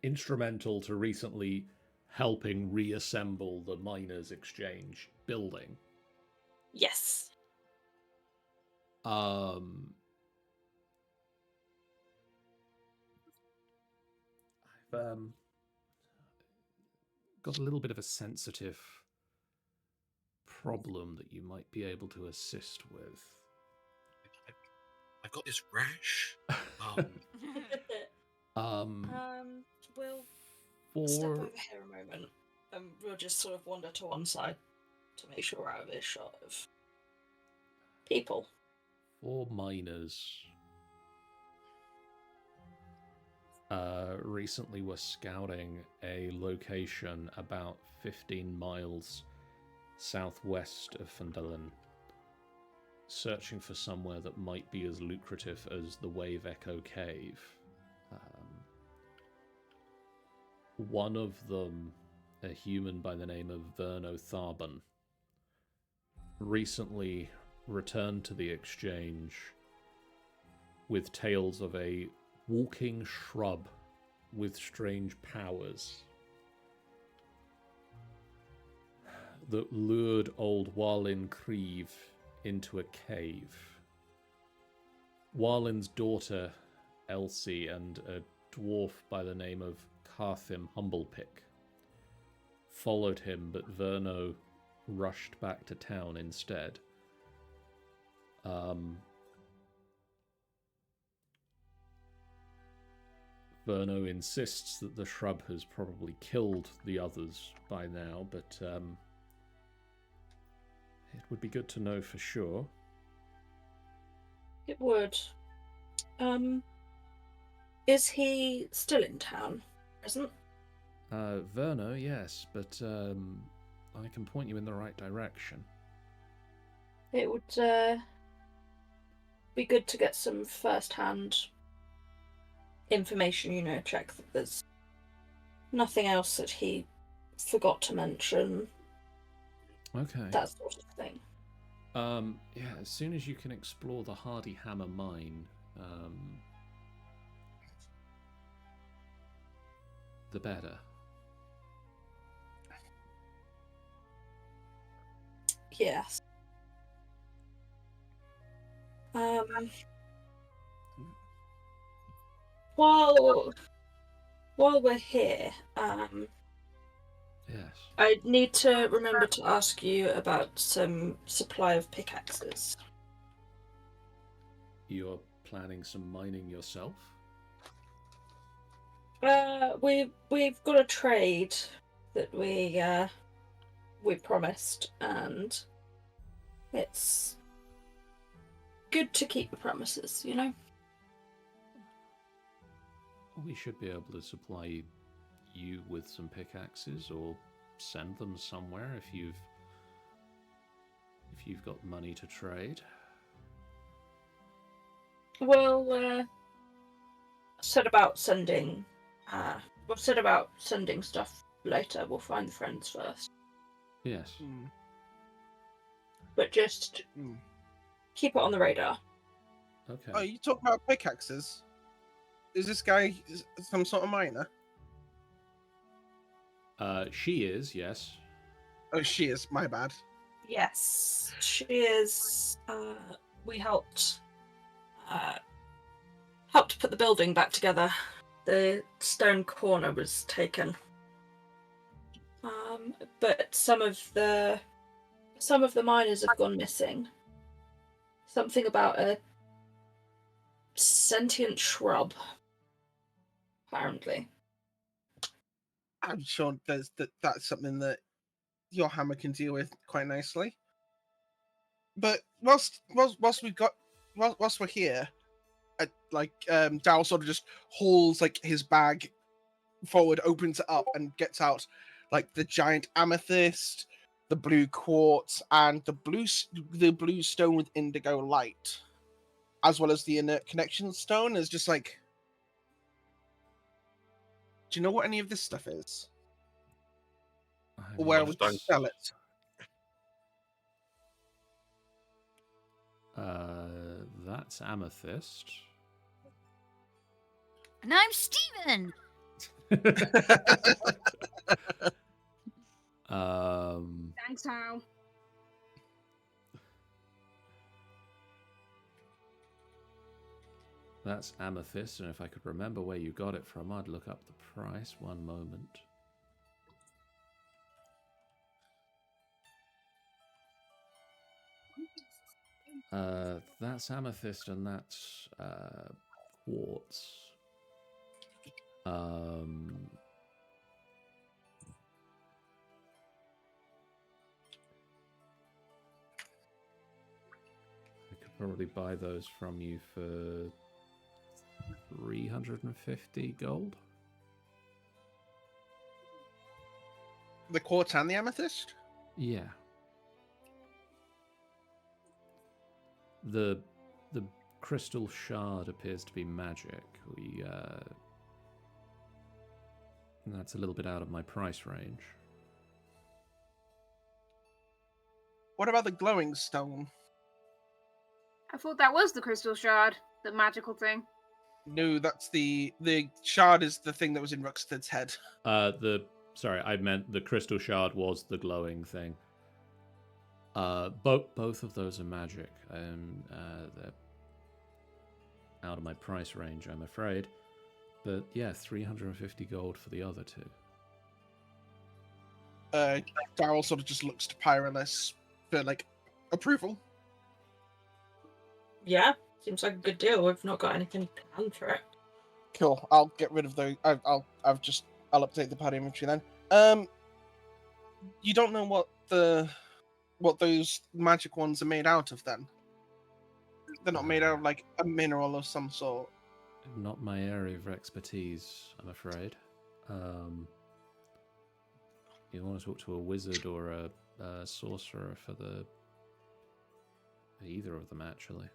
instrumental to recently helping reassemble the Miners' Exchange building. Yes. I've got a little bit of a sensitive problem that you might be able to assist with. I've got this rash. We'll step For over here a moment, and we'll just sort of wander to one side to make sure we're out of earshot of people. for miners, recently were scouting a location about 15 miles southwest of Phandalin, searching for somewhere that might be as lucrative as the Wave Echo Cave. One of them, a human by the name of Verno Tharban, recently returned to the exchange with tales of a walking shrub with strange powers that lured old Warlin Creve into a cave. Warlin's daughter, Elsie, and a dwarf by the name of Carthim Humblepick followed him, but Verno rushed back to town instead. Verno insists that the shrub has probably killed the others by now, but it would be good to know for sure. It would. Is he still in town? Present? Verno, yes, but I can point you in the right direction. It would be good to get some first-hand information, check that there's nothing else that he forgot to mention. Okay. That sort of thing. Yeah, as soon as you can explore the Hardy Hammer mine, the better. Yes. While we're here, Yes. I need to remember to ask you about some supply of pickaxes. You're planning some mining yourself? We've got a trade that we promised, and it's good to keep the promises, We should be able to supply you with some pickaxes, or send them somewhere if you've got money to trade. We'll set about sending stuff later. We'll find the friends first. Yes. But just keep it on the radar. Okay. Oh, you talk about pickaxes? Is this guy some sort of miner? She is, yes. Oh, she is. My bad. Yes, she is. We helped put the building back together. The stone corner was taken, but some of the miners have gone missing. Something about a sentient shrub, apparently. I'm sure that's something that your hammer can deal with quite nicely. But whilst we're here, Dal sort of just hauls his bag forward, opens it up, and gets out the giant amethyst, the blue quartz, and the blue stone with indigo light, as well as the inert connection stone. Is just do you know what any of this stuff is? Or where would you sell it? That's amethyst. And I'm Steven! Thanks, Hal. That's amethyst, and if I could remember where you got it from, I'd look up the price. One moment. That's amethyst, and that's quartz. I could probably buy those from you for 350 gold. The quartz and the amethyst? Yeah. The crystal shard appears to be magic. That's a little bit out of my price range. What about the glowing stone? I thought that was the crystal shard, the magical thing. No, that's the shard is the thing that was in Ruxithid's head. Sorry, I meant the crystal shard was the glowing thing. Both of those are magic. They're out of my price range, I'm afraid. But yeah, 350 gold for the other two. Daryl sort of just looks to Perilous for like approval. Yeah, seems like a good deal. We've not got anything planned for it. Cool. I'll get rid of those. I'll update the party inventory then. You don't know what those magic ones are made out of then? They're not made out of like a mineral of some sort. Not my area of expertise, I'm afraid. You want to talk to a wizard or a sorcerer for either of them, actually.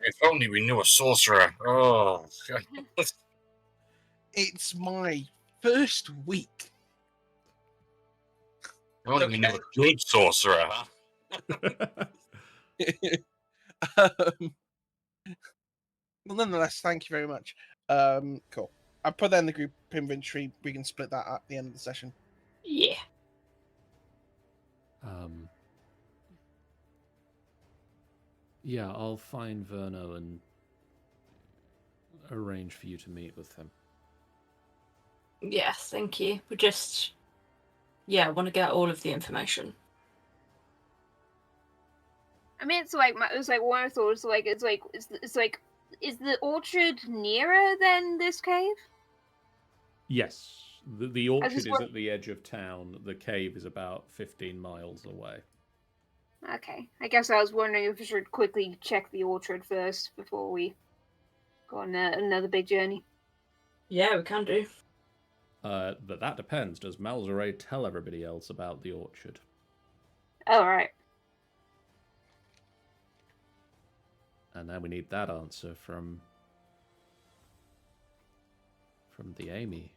If only we knew a sorcerer. Oh, It's my first week. if only we knew a good sorcerer. Well, nonetheless, thank you very much. Cool. I put that in the group inventory. We can split that at the end of the session. Yeah. Yeah, I'll find Verno and arrange for you to meet with him. Yes, thank you. We just, want to get all of the information. I mean, it's like one of those. It's like, is the orchard nearer than this cave? Yes, the orchard just is at the edge of town. The cave is about 15 miles away. Okay, I guess I was wondering if we should quickly check the orchard first before we go on another big journey. Yeah, we can do. But that depends. Does Malzere tell everybody else about the orchard? Oh, right. And now we need that answer from the Amy.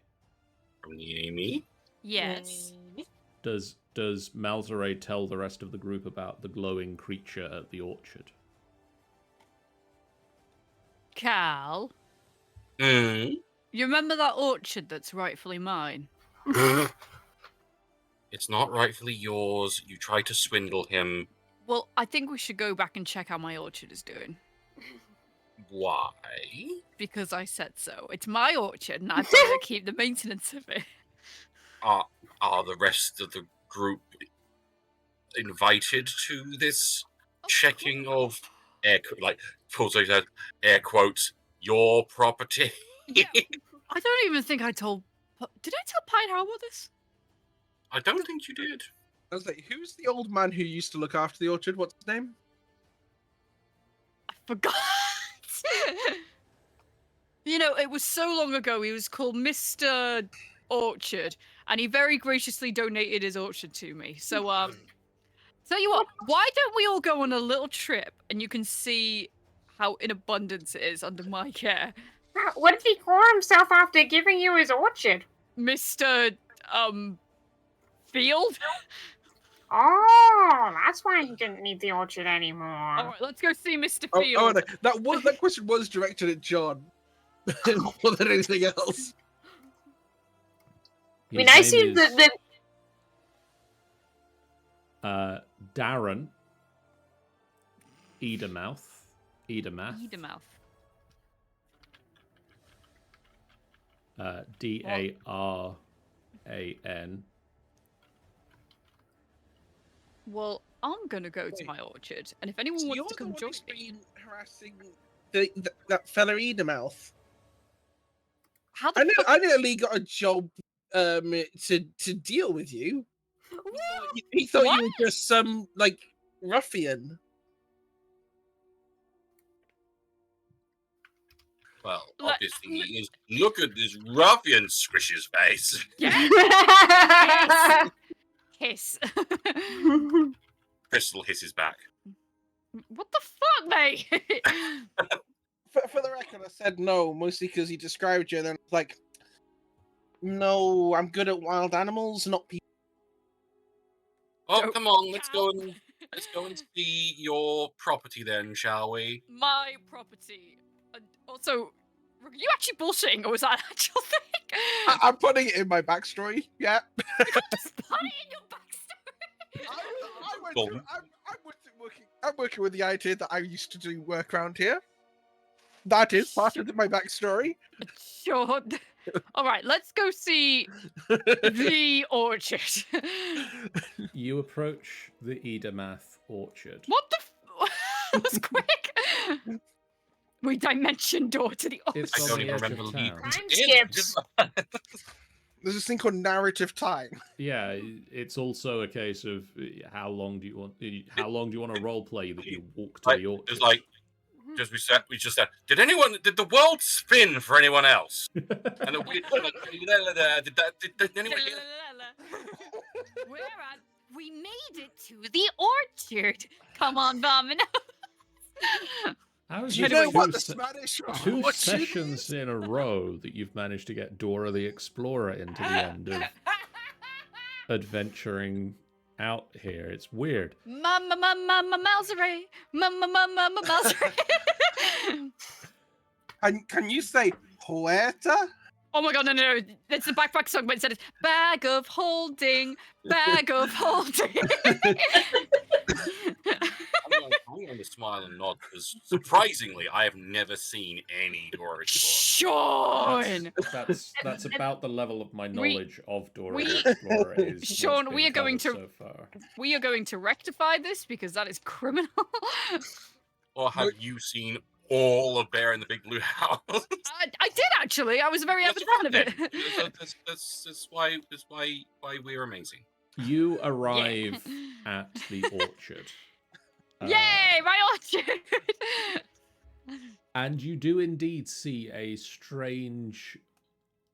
From the Amy? Yes. Does Malzere tell the rest of the group about the glowing creature at the orchard? Cal, Mm. you remember that orchard that's rightfully mine? It's not rightfully yours. You tried to swindle him. Well, I think we should go back and check how my orchard is doing. Why? Because I said so. It's my orchard, and I've got to keep the maintenance of it. Are the rest of the group invited to this checking of air quotes your property? Yeah, I don't even think I told. Did I tell Pine Howard this? I don't think you did. I was like, who's the old man who used to look after the orchard? What's his name? I forgot. You know, it was so long ago. He was called Mr. Orchard, and he very graciously donated his orchard to me. So, tell you what, why don't we all go on a little trip, and you can see how in abundance it is under my care. What did he call himself after giving you his orchard? Mr. Field? Oh, that's why he didn't need the orchard anymore. All right, let's go see Mr. Oh, Field. that question was directed at John more than anything else. I mean, I see the Darren Edermouth. Edermouth. Daran. Well, I'm gonna go to my orchard, and if anyone wants to come join me, been harassing that fella Edermouth. how the fuck? I nearly got a job to deal with you. He thought you were just some like ruffian. Well, obviously he is. Look at this ruffian squish's face. Yeah. Hiss. Crystal hisses back. What the fuck, mate? For the record, I said no, mostly because he described you, and then like, no, I'm good at wild animals, not people. Oh, come on, let's go and see your property then, shall we? My property. Also, were you actually bullshitting, or was that an actual thing? I'm putting it in my backstory. Yeah. Just put it in your backstory. I'm working with the idea that I used to do work around here. That is part of my backstory. Sure. All right, let's go see the orchard. You approach the Edomath orchard. What the? That was quick. We dimension door to the orchard. It's I on don't the even edge remember of leaving. town. Time in. skips. There's this thing called narrative time. Yeah, it's also a case of how long do you want to role play that you walk to the orchard? It's like we just said, did the world spin for anyone else? And then we like, did anyone get We're at. We made it to the orchard. Come on, Vomino. How is Do you it know what the two Spanish two orchard sessions in a row that you've managed to get Dora the Explorer into the end of adventuring out here? It's weird. Mama, Malzere. Mama, Malzere. And can you say Huerta? Oh my god, no. It's the backpack song, but instead it's bag of holding. I'm going to smile and nod because surprisingly, I have never seen any Dora Explorer. Sean! That's about the level of my knowledge of Dora we- the Explorer. Is what's Sean, been we are going covered so far. We are going to rectify this because that is criminal. Or have you seen all of Bear in the Big Blue House? I did actually. I was a very avid fan of it. That's why we're amazing. You arrive at the orchard. Yay, my orchard! And you do indeed see a strange,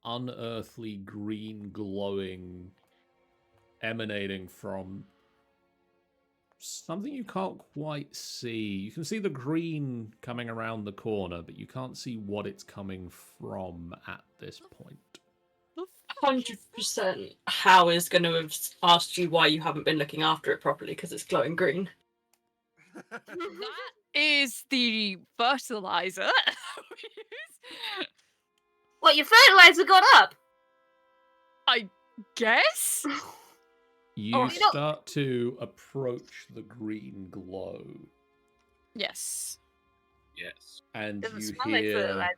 unearthly green glowing emanating from something you can't quite see. You can see the green coming around the corner, but you can't see what it's coming from at this point. 100% Hal is going to have asked you why you haven't been looking after it properly because it's glowing green. That is the fertilizer. What, your fertilizer got up? I guess? You you know- start to approach the green glow, Yes. Yes. and Doesn't you smell like hear. fertilizer.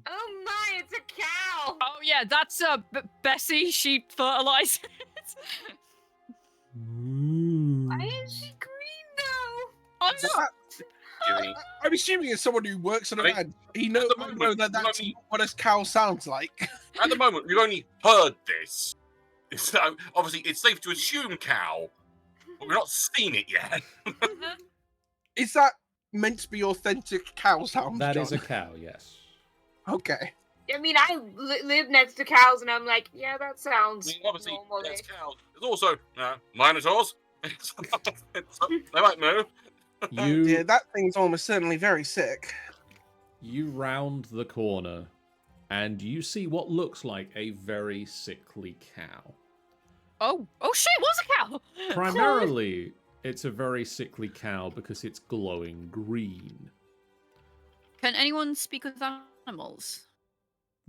Oh my, it's a cow! Oh yeah, that's Bessie. She fertilizes. Why is she green though? I'm not. Jimmy, I'm assuming as someone who works on a Right. land, he knows At the moment, that that's let me- what a cow sounds like. at the moment, we've only heard this. So obviously, it's safe to assume cow, but we've not seen it yet. Is that meant to be authentic cow sounds? That is a John? cow, yes. Okay. I mean, I live next to cows, and I'm like, yeah, that I sounds mean, obviously, normal. there's cows. There's also minotaurs. They might move. You Yeah, that thing's almost certainly very sick. you round the corner, and you see what looks like a very sickly cow. Oh shit! It was a cow. Primarily, it's a very sickly cow because it's glowing green. Can anyone speak with animals?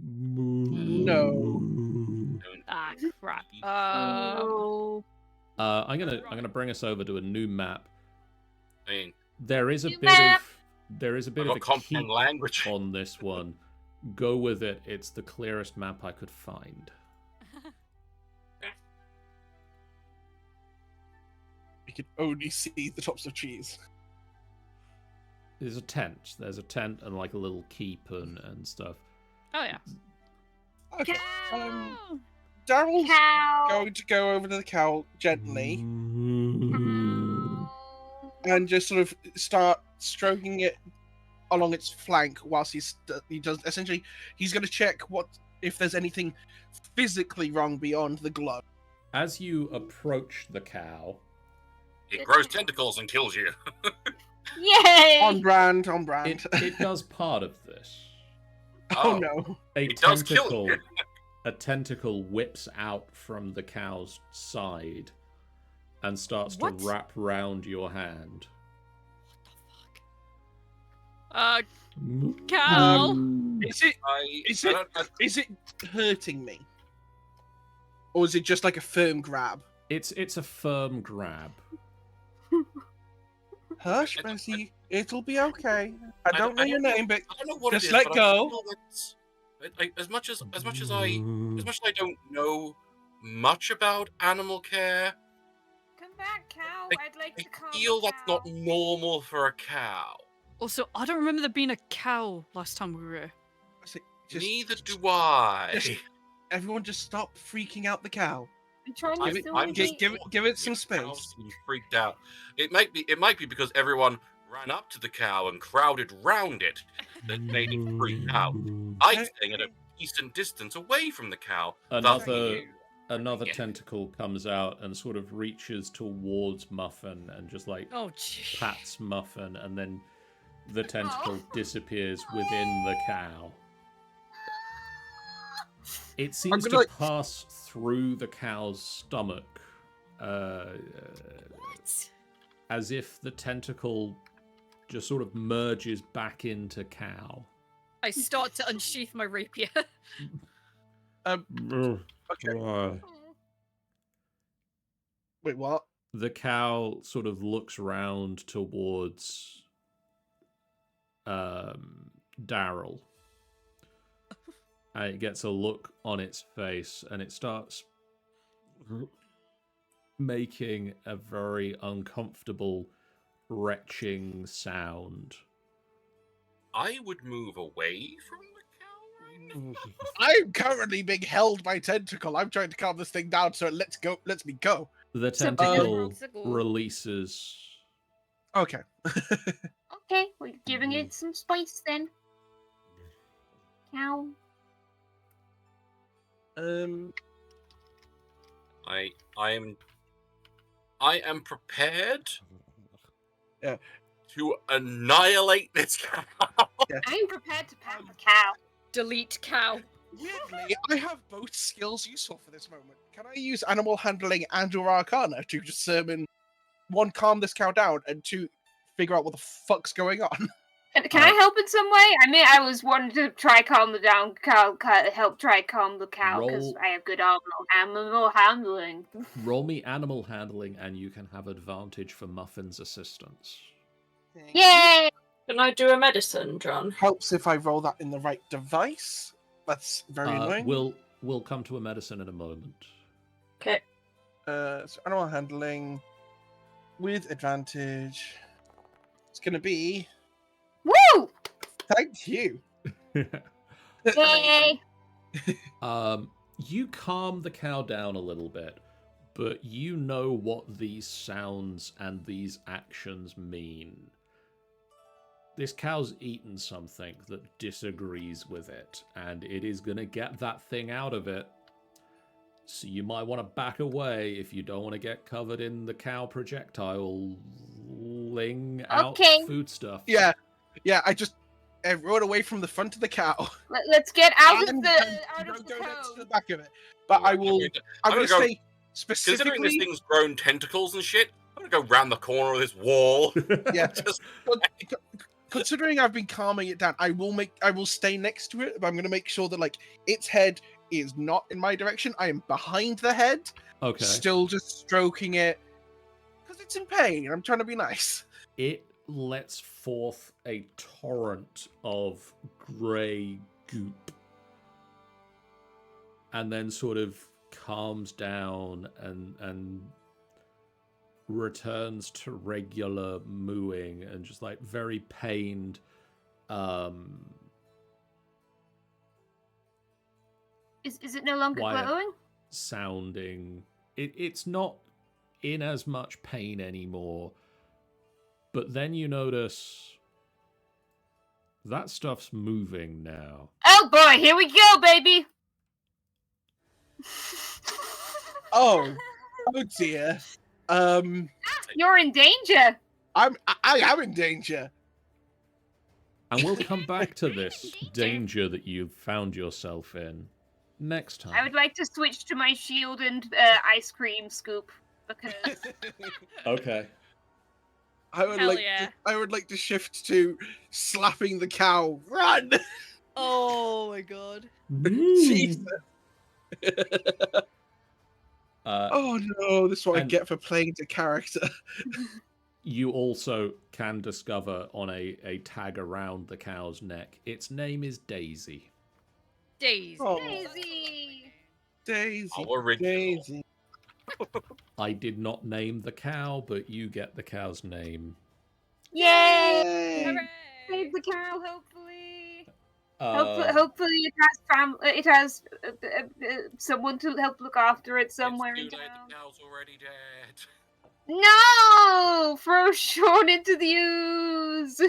No. Ah, crap. Oh. I'm gonna bring us over to a new map. I mean, There is a New bit map. of there is a bit I've of got a comprehend keep language. on this one. Go with it. It's the clearest map I could find. You can only see the tops of trees. There's a tent. There's a tent and like a little keep and stuff. Oh yeah. Okay. Cow. Daryl's Cow. going to go over to the cow gently Mm-hmm. and just sort of start stroking it along its flank whilst he does. Essentially, he's going to check if there's anything physically wrong beyond the glow. As you approach the cow, It grows tentacles and kills you. Yay! On brand, on brand. it does part of this. Oh no. A It does kill tentacle, you. a tentacle whips out from the cow's side and starts What? to wrap round your hand. Cow. Is it Is it- is it hurting me, or is it just like a firm grab? It's a firm grab. Hush, Bessie. It'll be okay. I don't know your name, but I don't know what just it is, let but go. I feel that's as much as I don't know much about animal care. Come back, cow. I- I'd like to calm Feel the that's cow. not normal for a cow. Also, I don't remember there being a cow last time we were here. I say, just, Neither do I. just- everyone just stop freaking out the cow. I'm trying Give to it- still I'm be- give it some The cow space. seems freaked out. It might be because everyone ran up to the cow and crowded round it that made it freak out. I'm staying at a decent distance away from the cow. thus Another Yeah. tentacle comes out and sort of reaches towards Muffin and just like Oh, gee. pats Muffin, and then the tentacle disappears within the cow. It seems to gonna- pass through the cow's stomach, What? as if the tentacle just sort of merges back into cow. I start to unsheath my rapier. Okay. Wait, what? The cow sort of looks round towards Daryl. And it gets a look on its face, and it starts making a very uncomfortable, retching sound. I would move away from the cow right now. I'm currently being held by tentacle. I'm trying to calm this thing down, so it lets me go. The So, tentacle Tentacle. releases. Okay. Okay, we're giving it some spice then. Cow. I am prepared Yeah. to annihilate this cow. I'm prepared to pat the cow. Delete cow. Weirdly, I have both skills useful for this moment. Can I use animal handling and/or arcana to determine, one, calm this cow down, and two, figure out what the fuck's going on? Can I help in some way? I mean, I was wanting to try calm the down cow, help try calm the cow because Roll- I have good animal handling. Roll me animal handling, and you can have advantage for Muffin's assistance. Yay! Can I do a medicine, John? Helps if I roll that in the right device. That's very annoying. We'll come to a medicine in a moment. Okay. So animal handling with advantage. It's gonna be. Woo! Thank you. Yay! You calm the cow down a little bit, but you know what these sounds and these actions mean. This cow's eaten something that disagrees with it, and it is going to get that thing out of it. So you might want to back away if you don't want to get covered in the cow projectiling out Okay. food stuff. Yeah. I just rode away from the front of the cow. Let's get out of And the don't go next to the code. back of it. But I will. I'm gonna gonna go- say Considering this specifically. thing's grown tentacles and shit, I'm gonna go round the corner of this wall. Yeah. Just Considering I've been calming it down, I will stay next to it, but I'm gonna make sure that like its head is not in my direction. I am behind the head, Okay. still just stroking it because it's in pain. I'm trying to be nice. It lets forth a torrent of grey goop and then sort of calms down and returns to regular mooing and just like very pained Is it no longer Wyatt. glowing? sounding. It's not in as much pain anymore, but then you notice that stuff's moving now. Oh boy, here we go, baby! Oh dear. You're in danger. I am in danger. And we'll come back to this danger that you've found yourself in next time. I would like to switch to my shield and ice cream scoop because Okay. I would Hell like yeah. I would like to shift to slapping the cow. Run! Oh my god. Jesus. Uh, Oh no, this is what I And- get for playing the character. you also can discover on a tag around the cow's neck, its name is Daisy. Daisy. Oh. Daisy. Daisy. Our original. Daisy. I did not name the cow, but you get the cow's name. Yay! Hooray! Save the cow, hopefully. Uh, Hopefully it has it has someone to help look after it somewhere in It's too late, town. the cow's already dead. No! Throw Sean into the ooze.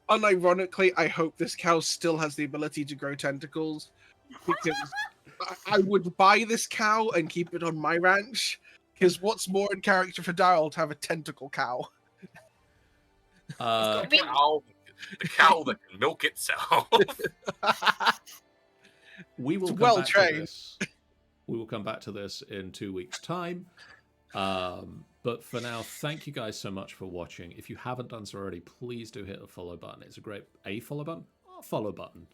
Unironically, I hope this cow still has the ability to grow tentacles, because I would buy this cow and keep it on my ranch. Because what's more in character for Daryl to have a tentacle cow? uh, The cow that can milk itself. we will It's come well back to trained. this. We will come back to this in 2 weeks' time. But for now, thank you guys so much for watching. If you haven't done so already, please do hit the follow button. It's a great follow button. Our follow button.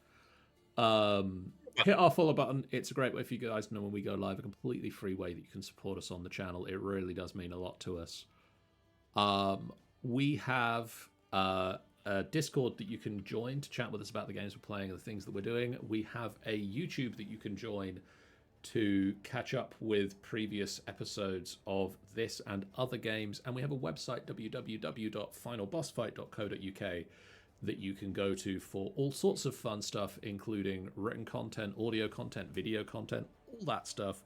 Hit our follow button. It's a great way for you guys to know when we go live. A completely free way that you can support us on the channel. It really does mean a lot to us. We have a Discord that you can join to chat with us about the games we're playing and the things that we're doing. We have a YouTube that you can join to catch up with previous episodes of this and other games. And we have a website, www.finalbossfight.co.uk, that you can go to for all sorts of fun stuff, including written content, audio content, video content, all that stuff,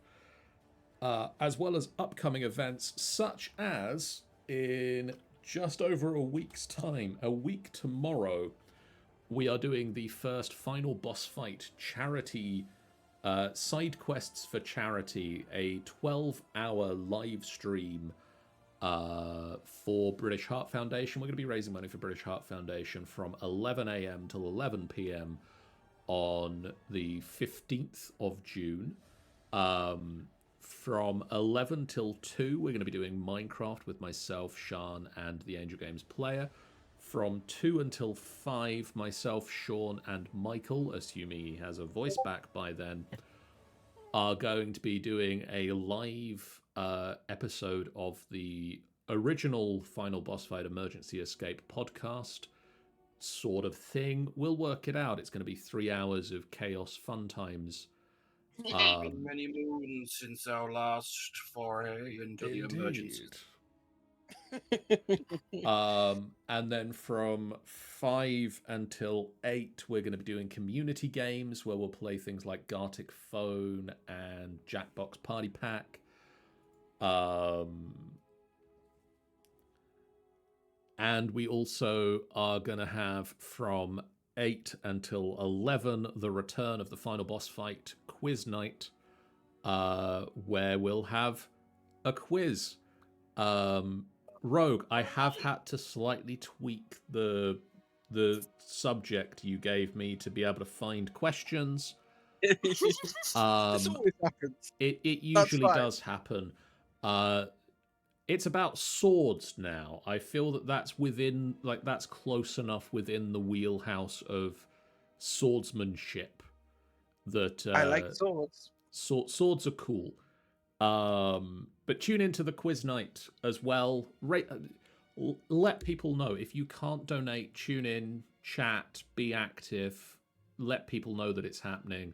as well as upcoming events such as in just over a week's time, a week tomorrow, we are doing the first Final Boss Fight charity side quests for charity, a 12-hour live stream for British Heart Foundation. We're going to be raising money for British Heart Foundation from 11 a.m. till 11 p.m. on the 15th of June. From 11 till 2, we're going to be doing Minecraft with myself, Sean, and the Angel Games player. From 2 until 5, myself, Sean, and Michael, assuming he has a voice back by then, are going to be doing a live episode of the original Final Boss Fight Emergency Escape podcast sort of thing. We'll work it out. It's going to be 3 hours of chaos fun times. Many moons since our last foray into the emergency. And then from 5 until 8, we're going to be doing community games where we'll play things like Gartic Phone and Jackbox Party Pack. And we also are going to have from 8 until 11 the return of the Final Boss Fight quiz night, where we'll have a quiz. Rogue, I have had to slightly tweak the subject you gave me to be able to find questions. This always happens. It usually does happen. It's about swords now. I feel that that's within, like, that's close enough within the wheelhouse of swordsmanship that I like swords. Swords are cool. But tune into the quiz night as well. Let people know. If you can't donate, tune in, chat, be active, let people know that it's happening.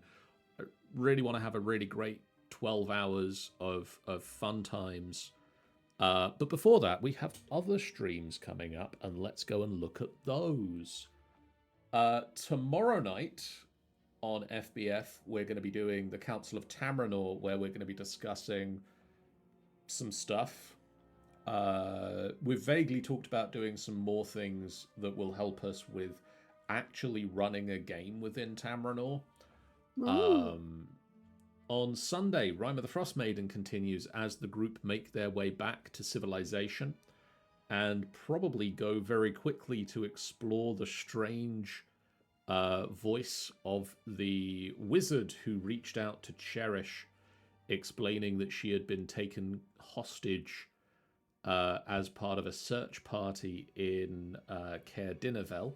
I really want to have a really great 12 hours of fun times. But before that, we have other streams coming up, and let's go and look at those. Tomorrow night on FBF, we're going to be doing the Council of Tamranor, where we're going to be discussing some stuff. We've vaguely talked about doing some more things that will help us with actually running a game within Tamranor. On Sunday, Rime of the Frost Maiden continues as the group make their way back to civilization and probably go very quickly to explore the strange voice of the wizard who reached out to Cherish, explaining that she had been taken hostage as part of a search party in Caer Dinevel.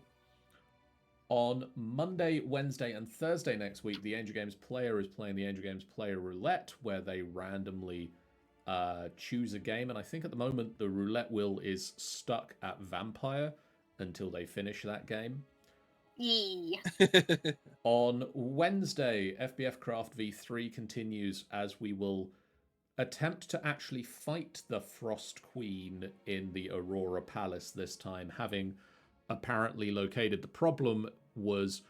On Monday, Wednesday, and Thursday next week, the Angel Games player is playing the Angel Games Player Roulette, where they randomly choose a game, and I think at the moment the roulette wheel is stuck at vampire until they finish that game. Yeah. On Wednesday, FBF Craft V3 continues as we will attempt to actually fight the Frost Queen in the Aurora Palace this time, having apparently located. The problem was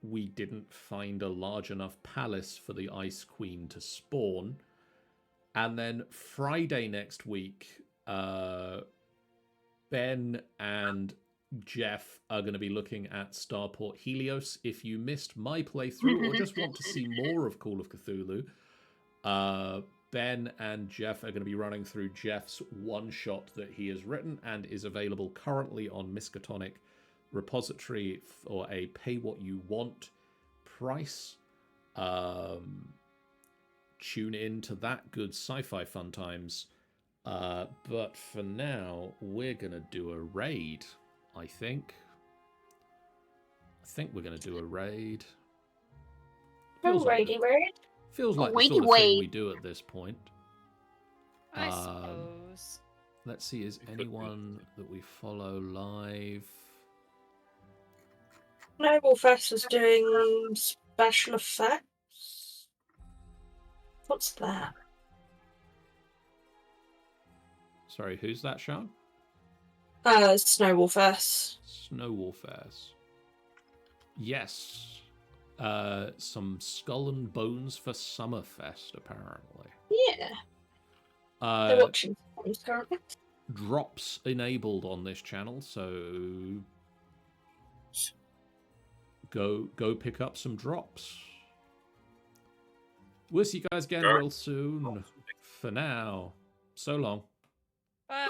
we didn't find a large enough palace for the Ice Queen to spawn. And then Friday next week, Ben and Jeff are going to be looking at Starport Helios. If you missed my playthrough or just want to see more of Call of Cthulhu, Ben and Jeff are going to be running through Jeff's one-shot that he has written and is available currently on Miskatonic repository for a pay-what-you-want price. Tune in to that. Good sci-fi fun times. But for now, we're going to do a raid, I think. We're going to do a raid. Feels like raid. Feels like the sort of thing we do at this point. I suppose. Let's see, is anyone that we follow live? Noble Fest is doing special effects. What's that? Sorry, who's that, Sean? Snowball Fest. Snowball Fest. Yes. Some Skull and Bones for Summerfest, apparently. Yeah. They're watching currently. Drops enabled on this channel, so go pick up some drops. We'll see you guys again real soon. For now, so long. Bye.